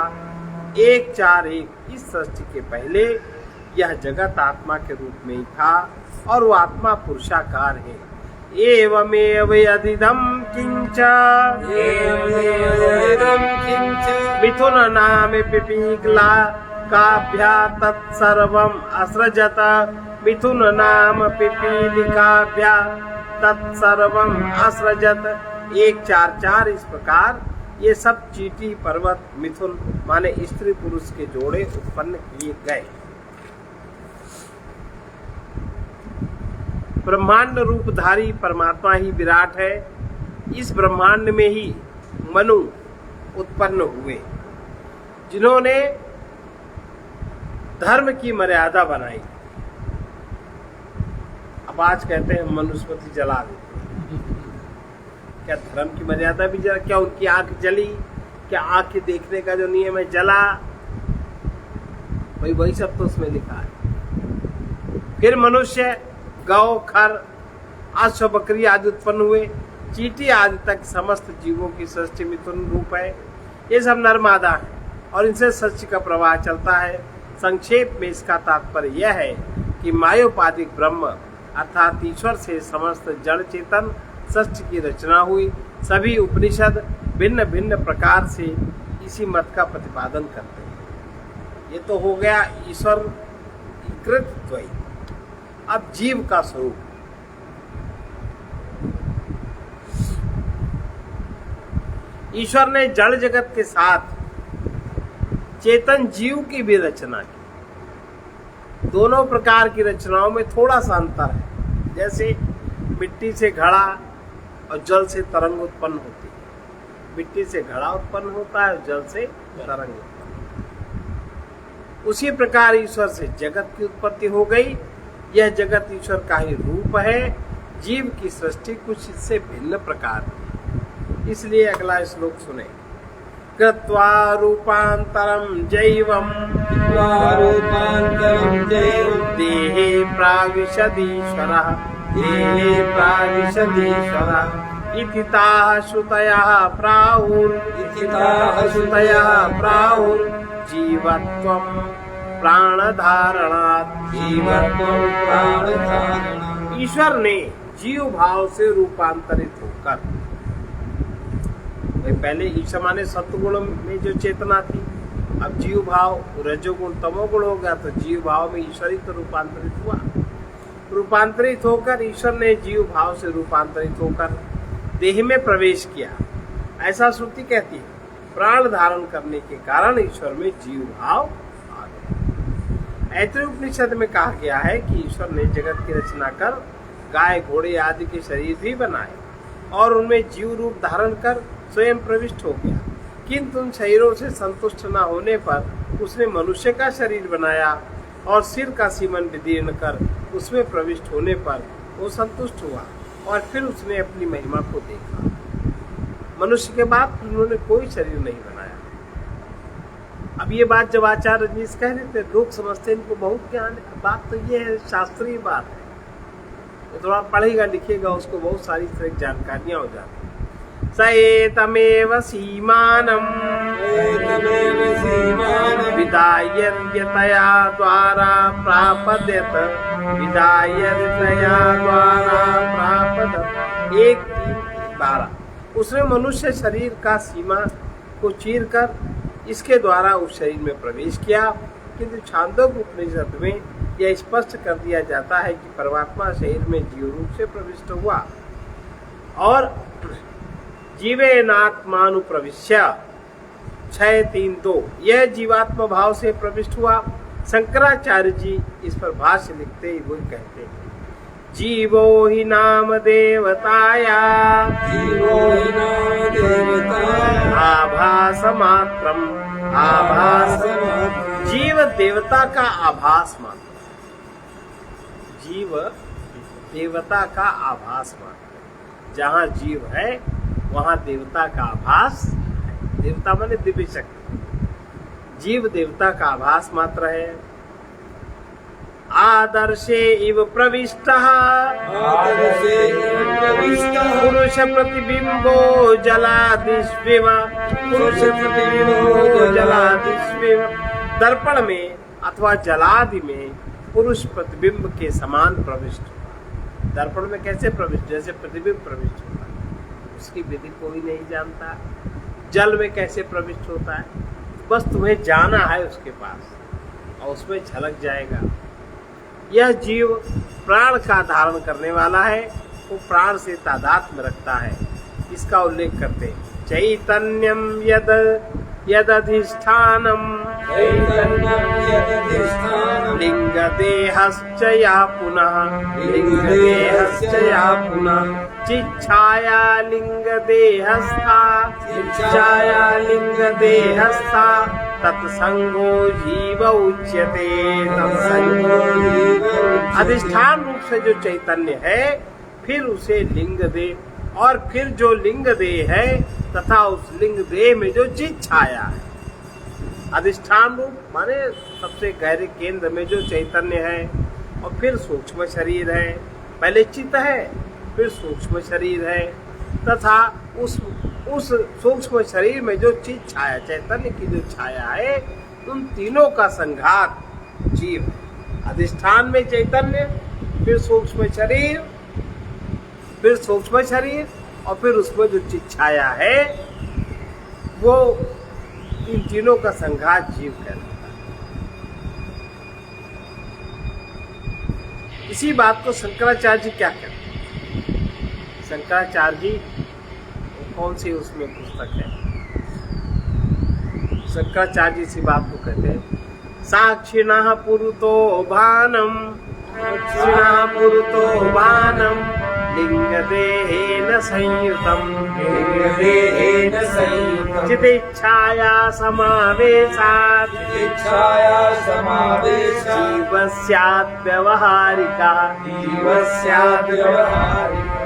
1-4-1 इस सृष्टि के पहले यह जगत आत्मा के रूप में ही था और वो आत्मा पुरुषाकार है। एवमेव यदिदं किंच मिथुन नाम पिपीलिका काभ्या तत्सर्वम् असृजत। मिथुन नाम पिपीलिकाभ्या तत्सर्वम् असृजत। 1-4-4 इस प्रकार ये सब चींटी, पर्वत, मिथुन माने स्त्री पुरुष के जोड़े उत्पन्न किए गए। ब्रह्मांड रूपधारी परमात्मा ही विराट है। इस ब्रह्मांड में ही मनु उत्पन्न हुए, जिन्होंने धर्म की मर्यादा बनाई। अब आज कहते हैं मनुस्मृति जला देते। क्या धर्म की मर्यादा भी जला? क्या उनकी आंख जली? क्या आंख के देखने का जो नियम है जला? वही सब तो उसमें लिखा है। फिर मनुष्य, गौ, खर, अश्व, बकरी आदि उत्पन्न हुए। चींटी आदि तक समस्त जीवों की सृष्टि मिथुन रूप है। ये सब नरमादा है और इनसे सृष्टि का प्रवाह चलता है। संक्षेप में इसका तात्पर्य यह है कि मायोपाधिक ब्रह्म अर्थात ईश्वर से समस्त जड़ चेतन सृष्टि की रचना हुई। सभी उपनिषद भिन्न भिन्न प्रकार से इसी मत का प्रतिपादन करते हैं। ये तो हो गया ईश्वर कृत द्वैत। अब जीव का स्वरूप। ईश्वर ने जड़ जगत के साथ चेतन जीव की भी रचना की। दोनों प्रकार की रचनाओं में थोड़ा सा अंतर है। जैसे मिट्टी से घड़ा और जल से तरंग उत्पन्न होती है। मिट्टी से घड़ा उत्पन्न होता है और जल से तरंग उत्पन्न। उसी प्रकार ईश्वर से जगत की उत्पत्ति हो गई। यह जगत ईश्वर का ही रूप है। जीव की सृष्टि कुछ इससे भिन्न प्रकार की। इसलिए अगला श्लोक सुने। कृत्वा रूपांतरम जैवम देहे प्राविशदीश्वरः इति ताः श्रुतयः प्राहुर् जीवत्वं प्राणधारणात्। ईश्वर ने जीव भाव से रूपांतरित होकर, पहले ईश्वर माने सत्वगुण में जो चेतना थी, अब जीव भाव रजोगुण तमोगुण हो गया तो जीव भाव में ईश्वर ही तो रूपांतरित हुआ। रूपांतरित होकर ईश्वर ने जीव भाव से रूपांतरित होकर देह में प्रवेश किया, ऐसा श्रुति कहती है। प्राण धारण करने के कारण ईश्वर में जीव भाव आ गया। ऐतरेय उपनिषद में कहा गया है कि ईश्वर ने जगत की रचना कर गाय, घोड़े आदि के शरीर भी बनाए और उनमें जीव रूप धारण कर स्वयं प्रविष्ट हो गया। किंतु उन शरीरों से संतुष्ट न होने पर उसने मनुष्य का शरीर बनाया और सिर का सीमन विदीर्ण कर उसमें प्रविष्ट होने पर वो संतुष्ट हुआ और फिर उसने अपनी महिमा को देखा। मनुष्य के बाद उन्होंने कोई शरीर नहीं बनाया। अब ये बात जब आचार्य रजनीश कह रहे थे, लोग समझते इनको बहुत ज्ञान है। बात तो ये है, शास्त्रीय बात है। तो थोड़ा पढ़ेगा लिखेगा उसको बहुत सारी तरह जानकारियां हो जाती। सएतमेव सीमानम विदायत्यया द्वारा प्रापद्यत विदायत्यया द्वारा प्रापद्यत 1:3-12। उसने मनुष्य शरीर का सीमा को चीर कर इसके द्वारा उस शरीर में प्रवेश किया। किंतु छांदोग्य उपनिषद में यह स्पष्ट कर दिया जाता है कि परमात्मा शरीर में जीव रूप से प्रविष्ट हुआ और जीवेनात्मानुप्रविश्य 6:3-2 यह जीवात्मा भाव से प्रविष्ट हुआ। शंकराचार्य जी इस पर भाष्य लिखते ही वो कहते हैं, जीवो ही नाम देवताया आभास मात्रम आभास। जीव देवता का आभास मात्र, जीव देवता का आभास मात्र। जहाँ जीव है वहाँ देवता का आभास है। देवता माने दिव्य शक्ति। जीव देवता का आभास मात्र है। आदर्शे इव प्रविष्टः पुरुष प्रतिबिंबो जलादिष्विव पुरुष प्रतिबिंबो जलादिष्विव। दर्पण में अथवा जलादि में पुरुष प्रतिबिंब के समान प्रविष्ट हुआ। दर्पण में कैसे प्रविष्ट? जैसे प्रतिबिंब प्रविष्ट होता है, उसकी विधि कोई नहीं जानता। जल में कैसे प्रविष्ट होता है? बस तुम्हें जाना है उसके पास और उसमें झलक जाएगा। यह जीव प्राण का धारण करने वाला है, वो प्राण से तादात्म्य रखता है। इसका उल्लेख करते हैं, चैतन्यम यदधिष्ठानम लिंग देहश्च या पुनः लिंग देहश्च या पुनः चिच्छाया लिंग देहस्था चिच्छाया लिंग देहस्था तत्संगो जीव उच्यते। अधिष्ठान रूप से जो चैतन्य है, फिर उसे लिंग दे, और फिर जो लिंग देह है तथा उस लिंग देह में जो चित छाया है। अधिष्ठान रूप माने सबसे गहरे केंद्र में जो चैतन्य है, और फिर सूक्ष्म शरीर है। पहले चित्त है, फिर सूक्ष्म शरीर है, तथा उस सूक्ष्म शरीर में जो चित छाया, चैतन्य की जो छाया है, उन तीनों का संघात जीव। अधिष्ठान में चैतन्य, फिर सूक्ष्म शरीर, फिर सूक्ष्म शरीर, और फिर उसमें जो चित छाया है, वो इन तीनों का संघात जीव कहलाता है। इसी बात को शंकराचार्य जी क्या कहते हैं? शंकराचार्य जी कौन सी उसमें पुस्तक है? शंकराचार्य जी इसी बात को कहते हैं, साक्षिणः पुरुतो भानम साक्षिणः पुरुतो भानम लिंग देहेन संयुतम लिंग देहेन संयुतम चितिच्छाया समावेशात् चितिच्छाया समावेशात् जीवस्यात् व्यवहारिका जीवस्यात् व्यवहारिका।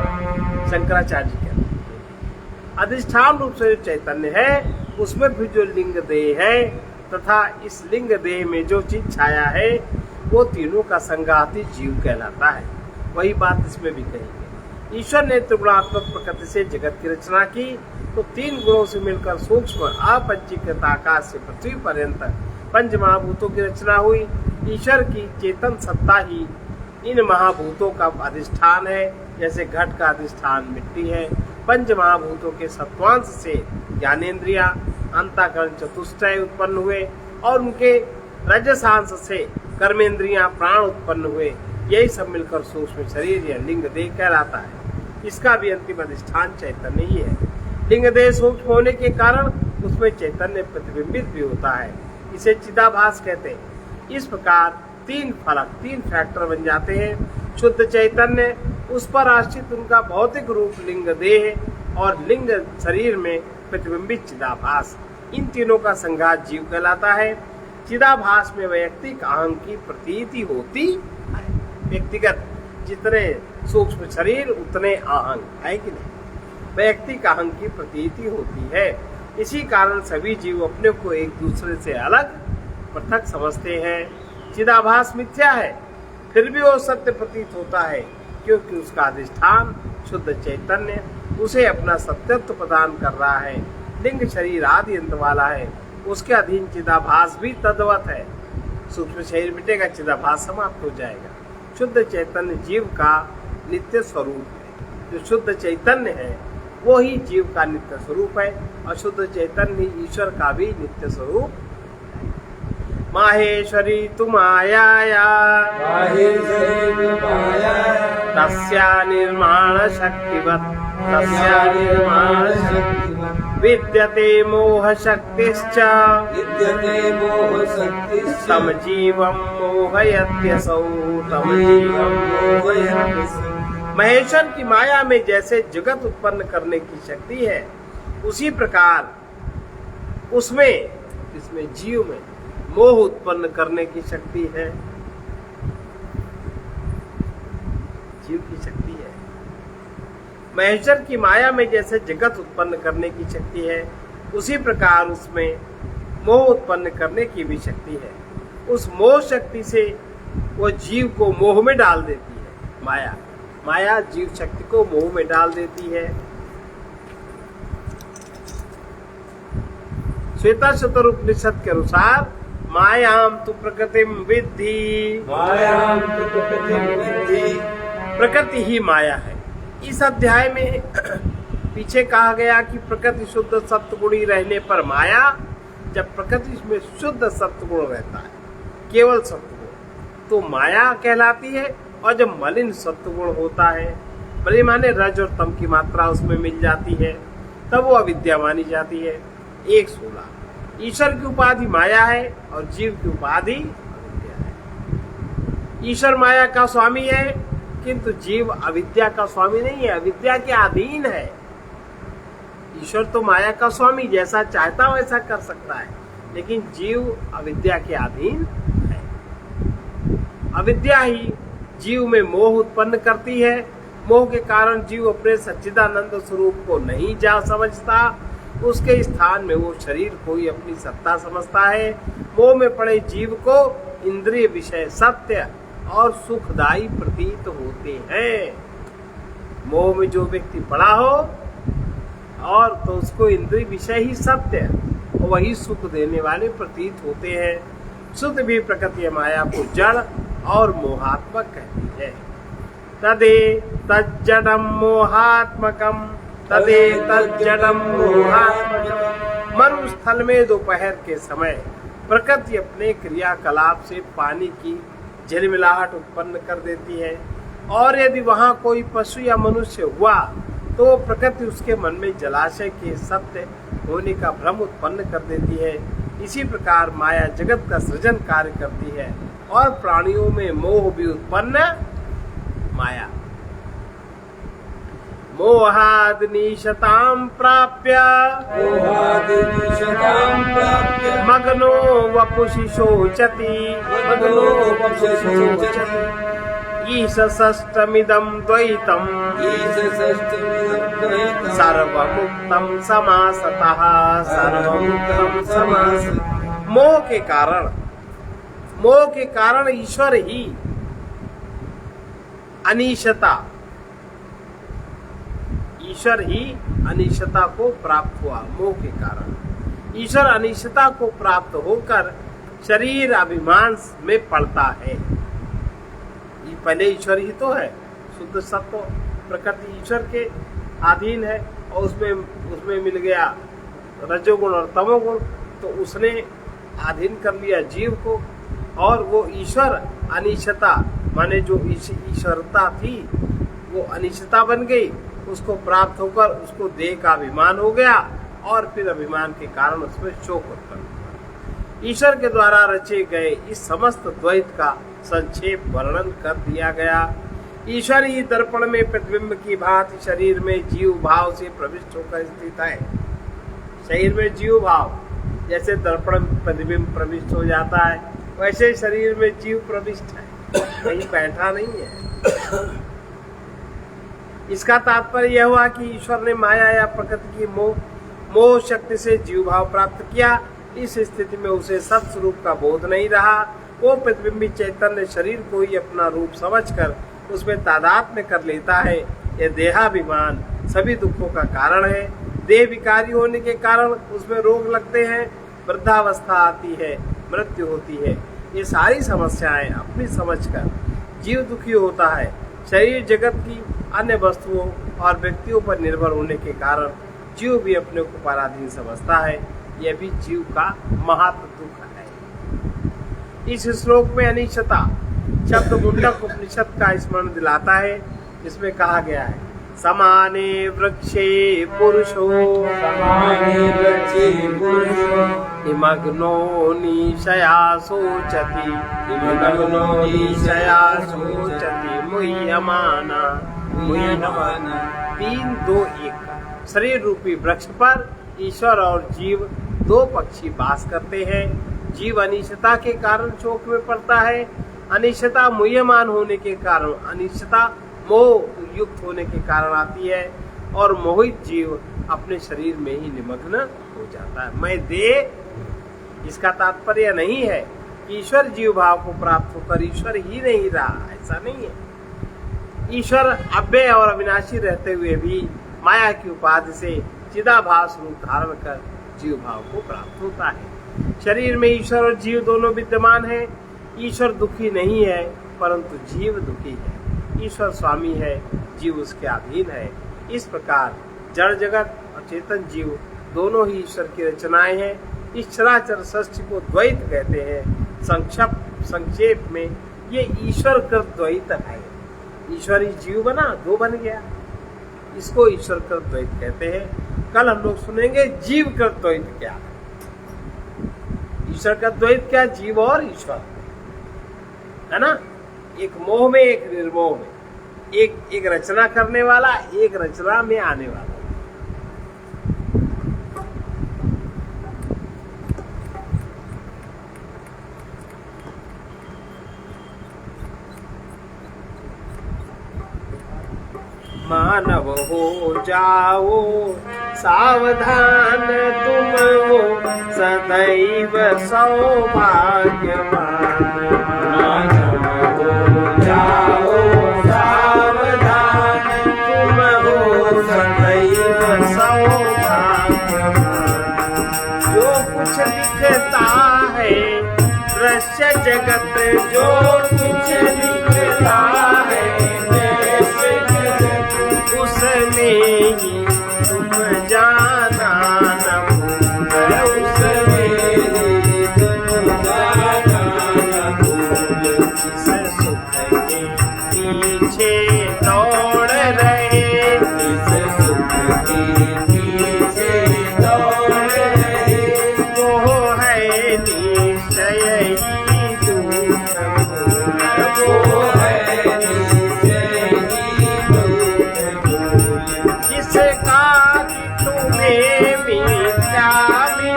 शंकराचार्य जी कहते हैं, अधिष्ठान रूप से जो चैतन्य है, उसमें भी जो लिंग देह है तथा इस लिंग देह में जो चीज छाया है, वो तीनों का संघाती जीव कहलाता है। वही बात इसमें भी कही है। ईश्वर ने त्रिगुणात्मक प्रकृति से जगत की रचना की, तो 3 गुणों से मिलकर सूक्ष्म अपंचीकृत आकाश से पृथ्वी पर्यंत 5 महाभूतों की रचना हुई। ईश्वर की चेतन सत्ता ही इन महाभूतों का अधिष्ठान है। जैसे घट का अधिष्ठान मिट्टी है। 5 महाभूतों के सत्वांश से ज्ञानेन्द्रिया अंतःकरण चतुष्टय उत्पन्न हुए, और उनके रजसांश से कर्मेंद्रियां प्राण उत्पन्न हुए। यही सब मिलकर सूक्ष्म शरीर या लिंग देह कहलाता है। इसका भी अंतिम अधिष्ठान चैतन्य ही है। लिंग देह सूक्ष्म होने के कारण उसमें चैतन्य प्रतिबिंबित भी होता है। इसे चिदाभास कहते हैं। इस प्रकार 3 फलक, 3 फैक्टर बन जाते हैं। शुद्ध चैतन्य, उस पर आश्रित उनका भौतिक रूप लिंग देह, और लिंग शरीर में प्रतिबिंबित चिदाभास। इन तीनों का संघात जीव कहलाता है। चिदाभास में वैयक्तिक अहंग की प्रतीति होती है। व्यक्तिगत जितने सूक्ष्म शरीर उतने अहंग है कि नहीं, वैयक्तिक अहंग की प्रतीति होती है। इसी कारण सभी जीव अपने को एक दूसरे से अलग पृथक समझते हैं। चिदाभास मिथ्या है, फिर भी वो सत्य प्रतीत होता है, क्योंकि उसका अधिष्ठान शुद्ध चैतन्य उसे अपना सत्यत्व प्रदान कर रहा है। लिंग शरीर आदि अंत वाला है, उसके अधीन चिदाभास भी तद्वत है। सूक्ष्म शरीर मिटेगा, चिदाभास समाप्त हो जाएगा। शुद्ध चैतन्य जीव का नित्य स्वरूप है। जो शुद्ध चैतन्य है वो ही जीव का नित्य स्वरूप है, और शुद्ध चैतन्य ही ईश्वर का भी नित्य स्वरूप है। माहेश्वरी तु मायाया तस्या निर्माण शक्तिवत् विद्यते मोह शक्तिश्च तम जीवं मोहयत्यसौ तम जीवं मोहयत्यसौ। महेश्वर की माया में जैसे जगत उत्पन्न करने की शक्ति है, उसी प्रकार उसमें इसमें जीव में मोह उत्पन्न करने की शक्ति है। जीव की शक्ति है। महेश्वर की माया में जैसे जगत उत्पन्न करने की शक्ति है, उसी प्रकार उसमें मोह उत्पन्न करने की भी शक्ति है। उस मोह शक्ति से वो जीव को मोह में डाल देती है। माया जीव शक्ति को मोह में डाल देती है। श्वेताश्वतर उपनिषद के अनुसार मायाम तु प्रकृतिम विद्धि, प्रकृति ही माया है। इस अध्याय में पीछे कहा गया कि प्रकृति शुद्ध सत्वगुणी रहने पर माया, जब प्रकृति में शुद्ध सत्वगुण रहता है, केवल सत्वगुण, तो माया कहलाती है। और जब मलिन सत्वगुण होता है, मलिन माने रज और तम की मात्रा उसमें मिल जाती है, तब वो अविद्या मानी जाती है। 1:16 ईश्वर की उपाधि माया है और जीव की उपाधि अविद्या है। ईश्वर माया का स्वामी है, किंतु जीव अविद्या का स्वामी नहीं है, अविद्या के अधीन है। ईश्वर तो माया का स्वामी, जैसा चाहता वैसा कर सकता है, लेकिन जीव अविद्या के अधीन है। अविद्या ही जीव में मोह उत्पन्न करती है। मोह के कारण जीव अपने सच्चिदानंद स्वरूप को नहीं जा समझता, उसके स्थान में वो शरीर को ही अपनी सत्ता समझता है। मोह में पड़े जीव को इंद्रिय विषय सत्य और सुखदायी प्रतीत होते हैं। मोह में जो व्यक्ति पड़ा हो और तो उसको इंद्रिय विषय ही सत्य और वही सुख देने वाले प्रतीत होते हैं। शुद्ध भी प्रकृति माया को जड़ और मोहात्मक कहती है। तदे तज्जडम मोहात्मकम, तदे तज्जडम मोहात्मकम। मरुस्थल में दोपहर के समय प्रकृति अपने क्रियाकलाप से पानी की झिलमिलाहट उत्पन्न कर देती है, और यदि वहां कोई पशु या मनुष्य हुआ तो प्रकृति उसके मन में जलाशय के सत्य होने का भ्रम उत्पन्न कर देती है। इसी प्रकार माया जगत का सृजन कार्य करती है और प्राणियों में मोह भी उत्पन्न माया। मोहादनिशतां प्राप्य मग्नो वपुषि शोचति, ईश षष्ठमिदं द्वैतं सर्वमुक्तं समासतः, सर्वमुक्तं समासतः। मोह के कारण ईश्वर ही अनिश्चता को प्राप्त हुआ। मोह के कारण ईश्वर अनिश्चता को प्राप्त होकर शरीर अभिमान में पड़ता है। ये पहले ईश्वर ही तो है, शुद्ध सत्व प्रकृति ईश्वर के अधीन है, और उसमें मिल गया रजोगुण और तमोगुण, तो उसने अधीन कर लिया जीव को, और वो ईश्वर अनिश्चता माने जो ईश्वरता थी वो अनिश्चता बन गई। उसको प्राप्त होकर उसको देह का अभिमान हो गया, और फिर अभिमान के कारण उसमें शोक उत्पन्न हुआ। ईश्वर के द्वारा रचे गए इस समस्त द्वैत का संक्षेप वर्णन कर दिया गया। ईश्वर ही दर्पण में प्रतिबिंब की भांति शरीर में जीव भाव से प्रविष्ट होकर स्थित है। शरीर में जीव भाव जैसे दर्पण में प्रतिबिंब प्रविष्ट हो जाता है, वैसे शरीर में जीव प्रविष्ट है, कहीं बैठा नहीं है। इसका तात्पर्य यह हुआ कि ईश्वर ने माया या प्रकृति की मोह शक्ति से जीव भाव प्राप्त किया। इस स्थिति में उसे सत स्वरूप का बोध नहीं रहा। वो प्रतिबिंबित चैतन्य शरीर को ही अपना रूप समझकर उसमें तादात्म्य कर लेता है। यह देहाभिमान सभी दुखों का कारण है। देह विकारी होने के कारण उसमें रोग लगते हैं, वृद्धावस्था आती है, मृत्यु होती है। ये सारी समस्याएं अपनी समझकर जीव दुखी होता है। शरीर जगत की अन्य वस्तुओं और व्यक्तियों पर निर्भर होने के कारण जीव भी अपने को पराधीन समझता है। यह भी जीव का महत्व दुख है। इस श्लोक में अनिश्चता शब्द मुंडक उपनिषद का स्मरण दिलाता है, जिसमें कहा गया है समाने वृक्षे पुरुषो निमग्नो निशया शोचति मुह्यमाना 3, 2, 1। शरीर रूपी वृक्ष पर ईश्वर और जीव दो पक्षी वास करते हैं। जीव अनिश्चता के कारण शोक में पड़ता है। अनिश्चता मुह्यमान होने के कारण, अनिश्चता मोह युक्त होने के कारण आती है, और मोहित जीव अपने शरीर में ही निमग्न हो जाता है। मैं देह, इसका तात्पर्य नहीं है कि ईश्वर जीव भाव को प्राप्त होकर ईश्वर ही नहीं रहा, ऐसा नहीं है। ईश्वर अव्यय और अविनाशी रहते हुए भी माया की उपाधि से चिदाभास रूप धारण कर जीव भाव को प्राप्त होता है। शरीर में ईश्वर और जीव दोनों विद्यमान है। ईश्वर दुखी नहीं है, परंतु जीव दुखी है। ईश्वर स्वामी है, जीव उसके अधीन है। इस प्रकार जड़ जगत और चेतन जीव दोनों ही ईश्वर की रचनाएं हैं। इस चराचर सृष्टि को द्वैत कहते हैं। संक्षेप में ये ईश्वर कृत द्वैत है। ईश्वरी जीव बना, दो बन गया, इसको ईश्वर कृत द्वैत कहते हैं। कल हम लोग सुनेंगे जीव कृत द्वैत क्या है। ईश्वर का द्वैत क्या, जीव और ईश्वर है ना। एक मोह में, एक निर्मोह में, एक रचना करने वाला, एक रचना में आने वाला। मानव हो जाओ सावधान, तुम हो सदैव सौभाग्यवान। मानव हो जाओ सावधान, तुम हो सदैव सौभाग्यवान। जो कुछ दिखता है दृश्य जगत, जो कुछ दिखता है उसने ही तुम जाना न भूल, उसने ही तुम जाना न भूल। जिस सुख के पीछे दौड़ रहे, जिस सुख के पीछे दौड़ रहे, वो है निश्चय ही दुख भूल, वो है निश्चय ही दुख भूल। जिसका तुम्हें मिथ्याभिमान,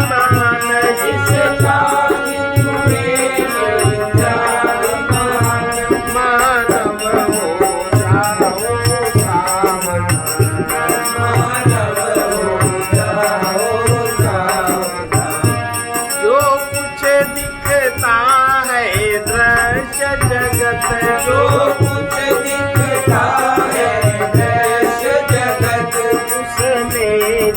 जिसका तुम्हें मिथ्याभिमान, मानव हो जाओ सावधान, मानव हो जाओ सावधान। जो कुछ दिखता है दृश्य जगत, जो कुछ दिखता है दृश्य जगत, उसने ही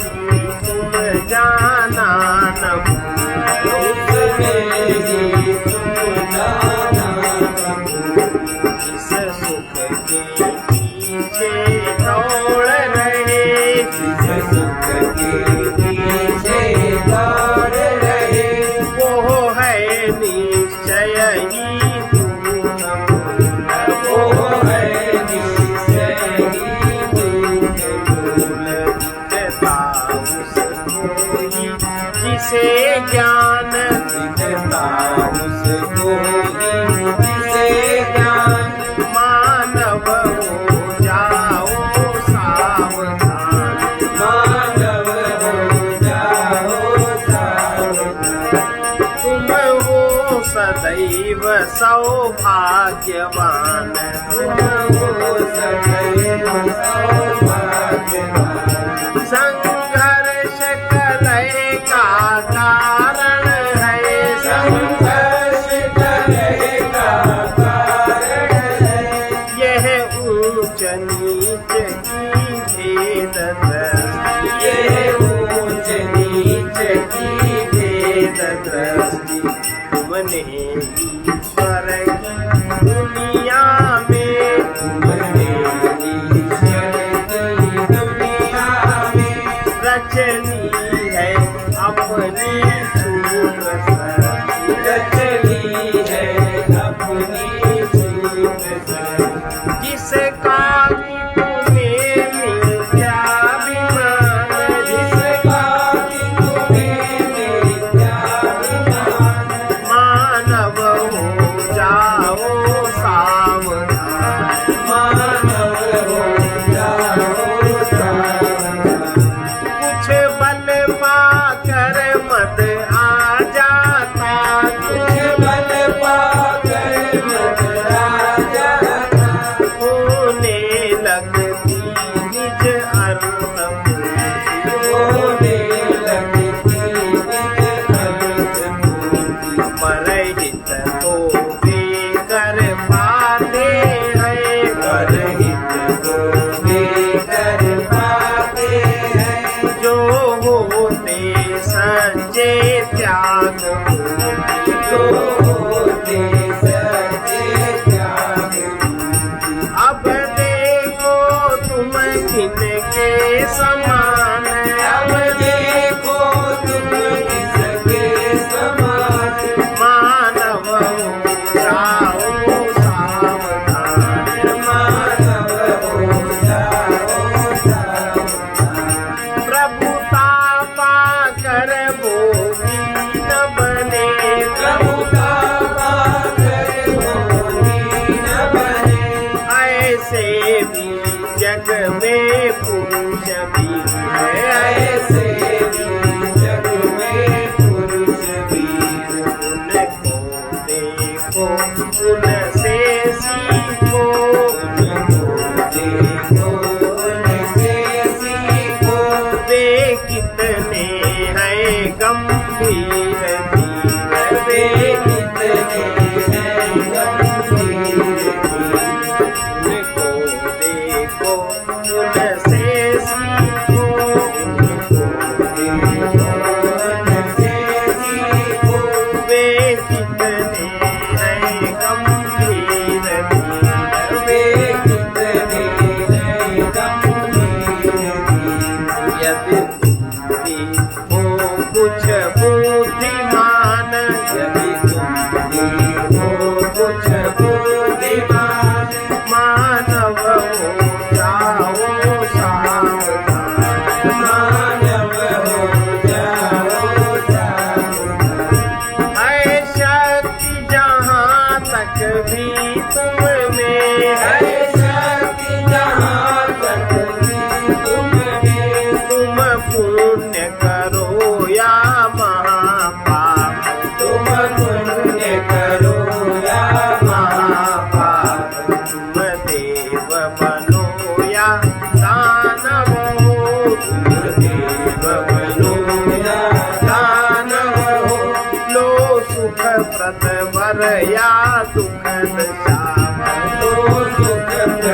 तुम जाना न भूल, उसने ही तुम जाना न भूल। जिस सुख के पीछे दौड़ रहे, जिस सुख के पीछे दौड़ रहे, वो है निश्चय ही दुख भूल, वो है निश्चय ही दुख भूल। दिखता उसको ही जिसे ज्ञान, दिखता उसको ही जिसे ज्ञान, मानव हो जाओ सावधान, मानव हो जाओ सावधान। सौभाग्यवान, तुम हो सदैव सौभाग्यवान। संघर्ष कलह का कारण है, संघर्ष कलह का कारण है। यह ऊंच नीच की भेद दृष्टि, यह ऊंच नीच की भेद दृष्टि। तुमने ईश्वर की दुनिया में, तुमने ईश्वर की दुनिया में रचनी है अपनी सूत्र सृष्टि, रचनी है अपनी सूत्र सृष्टि। जिसका भी तुम्हें मिथ्याभिमान, जिसका भी तुम्हें मिथ्याभिमान, मानव हो जाओ सावधान, मानव हो जाओ सावधान। कुछ बल पाकर मद आ जाता, कुछ बल पाकर मद आ जाता। होने लगती निज अर्थपूर्ति, होने लगती निज अर्थपूर्ति। परहित तो वे कर पाते हैं, परहित तो वे कर पाते हैं। जो होते सच्चे त्याग मूर्ति, जो होते सच्चे त्याग मूर्ति। अब देखो तुम किनके समान, अब देखो तुम किसके समान। मानव हो जाओ सावधान, मानव हो जाओ सावधान। प्रभुता पाकर भोगी न बने, प्रभुता पाकर भोगी न बने। ऐसे भी जग में पुरुष भी है, ऐसे भी जग में पुरुष भी है। उनको देखो उनसे सीखो, उनको देखो उनसे सीखो। वे कितने हैं गंभीर धीर, वे कितने हैं गंभीर धीर। उनको देखो उनसे सीखो, उनको देखो उनसे सीखो। वे कितने हैं गंभीर धीर, वे कितने हैं गंभीर धीर। यदि बुद्धि हो कुछ बुद्धिमान, यदि बुद्धि हो कुछ बुद्धिमान। मानव हो जाओ सावधान, मानव हो जाओ सावधान। है शक्ति जहाँ तक भी तुम में, है शक्ति जहाँ तक भी तुम में। तुम पुण्य करो या महापाप, तुम पुण्य करो या महापाप। तुम देव बनो या दानव हो, तुम देव बनो या दानव हो। लो सुखप्रद वर या दुखद शाप, लो सुखप्रद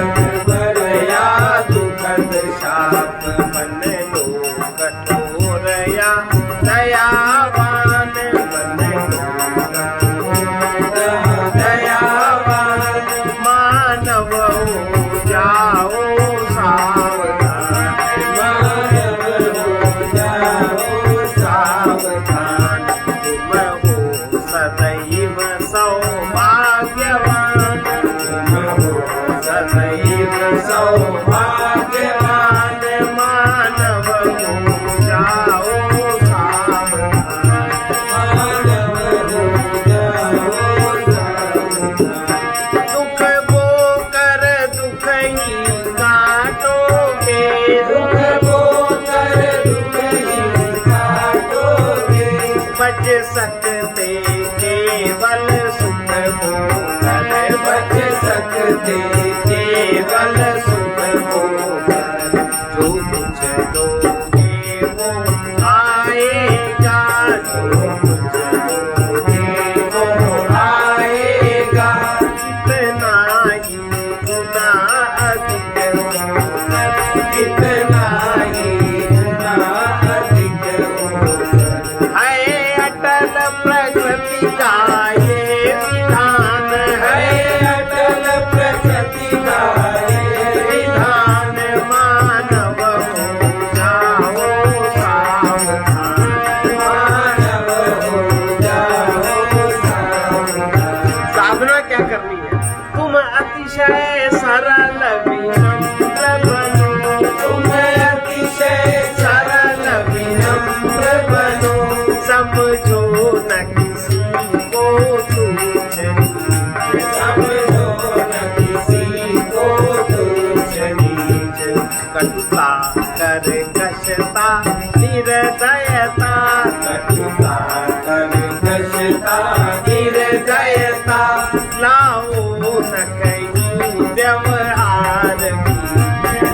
वर या दुखद शाप। मन लो कठोर या दयावान, मन लो कठोर दयावान। मानव हो जाओ सावधान, मानव हो जाओ सावधान। तुम हो सदैव सौभाग्यवान, तुम हो सदैव सौभाग्यवान। मानव हो जाओ सावधान, मानव हो जाओ सावधान। दुख बोकर दुख ही काटोगे, दुख बोकर दुख ही काटोगे। बच सकते केवल सुख बोकर, बच सकते केवल सुख होकर। जो कुछ दोगे वो आएगा, जो कुछ दोगे वो आएगा। कितना ही गुना अधिक होकर, कितना ही गुना अधिक होकर। है अटल प्रकृति का ये विधान, है अटल प्रकृति का ये विधान। मानव हो जाओ सावधान, मानव हो जाओ सावधान। साधना क्या करनी है? तुम अतिशय सरल विनम्र बनो, तुम अतिशय सरल विनम्र बनो। समझो न किसी को तुच्छ नीच, समझो न किसी को तुच्छ नीच। कटुता कर कशता निर्दयता, कटुता कर कशता निर्दयता। लाओ न कहीं व्यवहार बीच,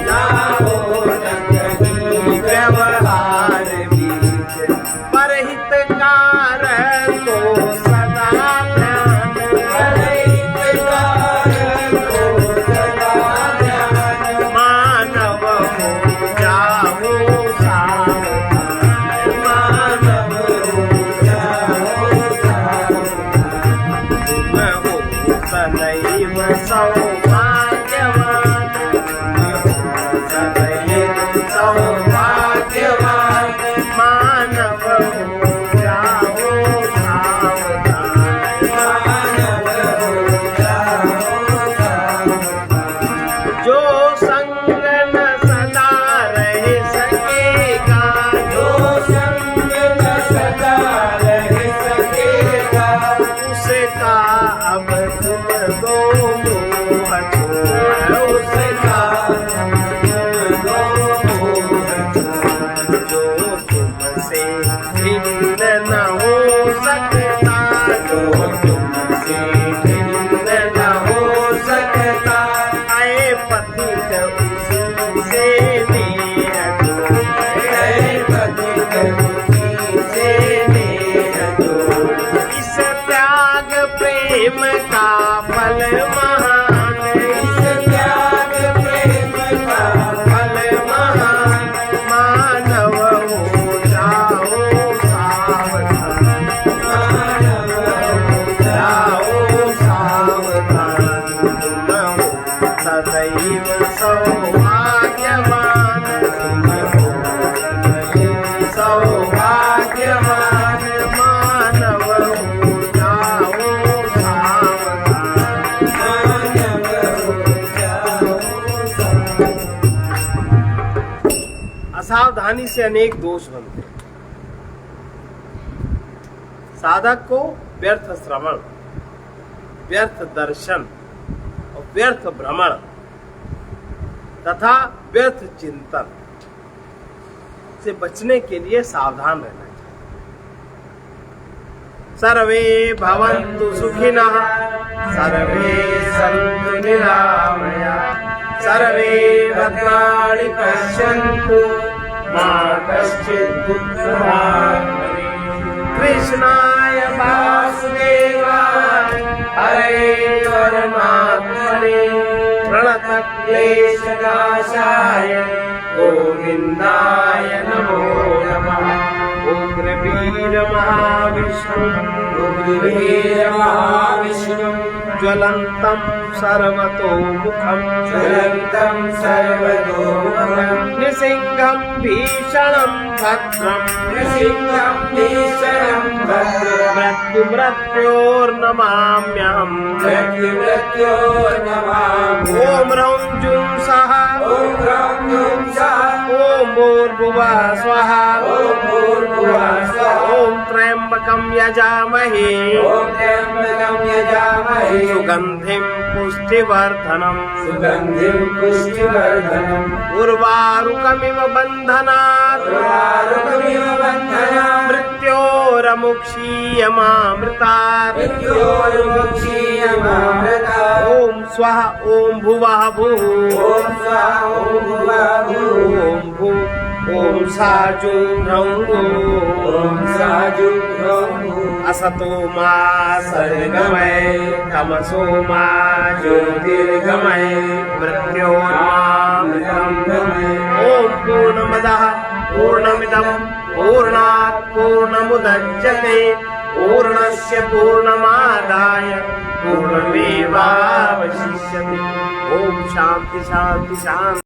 लाओ न कहीं व्यवहार बीच। परहितकार को सदा ध्यान, परहितकार को सदा ध्यान। मानव हो जाओ सावधान, मानव हो जाओ सावधान। तुम हो सदैव सौभाग्यवान, तुम हो सदैव सौभाग्यवान। मानव हो जाओ सावधान, मानव हो जाओ सावधान। जो संग न सदा रह सकेगा, जो संग न सदा रह सकेगा। उसका अब तुम दो मोह छोड़, उसका तुम दो मोह छोड़। जो तुमसे भिन्न न हो सकता, जो तुमसे भिन्न न हो सकता। आए पथिक उसी से नेह जोड़, आए पथिक उसी से नेह जोड़। इस त्याग प्रेम का फल महान, इस त्याग प्रेम का फल महान। मानव हो जाओ सावधान, मानव हो जाओ सावधान। तुम हो सदैव सौभाग्यवान, तुम हो सदैव सौभाग्यवान। मानव हो जाओ सावधान, मानव हो जाओ सावधान। असावधानी से अनेक दोष बनते हैं। साधक को व्यर्थ श्रवण, व्यर्थ दर्शन और व्यर्थ भ्रमण तथा व्यर्थ चिंतन से बचने के लिए सावधान रहना चाहिए। सर्वे भवन्तु सुखिनः, सर्वे सन्तु निरामयाः, सर्वे भद्राणि पश्यन्तु, मा कश्चित् दुःखभाग् भवेत्। कृष्णाय वासुदेवाय हरे परमात्मने प्रणतक्लेशनाशाय गोविन्दाय नमो नमः। उग्रवीर महाविष्णु ज्वलन्तं सर्वतोमुखं, ज्वलन्तं सर्वतोमुखं। नृसिंहं भीषणं भद्रं, नृसिंहं भीषणं भद्रं। मृत्योर्नमाम्यहम्, मृत्योर्नमाम्यहम्। ॐ ह्रौं जुं सः, ॐ ह्रौं जुं सः। ॐ भूर्भुवः स्वः, ॐ भूर्भुवः स्वः। ॐ त्र्यम्बकं यजामहे, ॐ त्र्यम्बकं यजामहे। सुगन्धिं पुष्टिवर्धनम्, सुगन्धिं पुष्टिवर्धनम्। उर्वारुकमिव बन्धनात्, उर्वारुकमिव बन्धनात्। मृत्योरमुक्षीयमामृतात्, मृत्योरमुक्षीयमामृतात्। ॐ स्वाहा ओम भुवः भुः ओम स्वाहा ओम भुवः भुः ओम भू ओम साजु ओम साजु असतो मा सद्गमय तमसो मा ज्योतिर्गमय मृत्योर्मामृतंगमय। ओम पूर्णमदः पूर्णमिदं पूर्णात् पूर्णमुदच्यते पूर्णस्य पूर्णमादाय पूर्णमेवावशिष्यते। ओम शांति शांति शांति।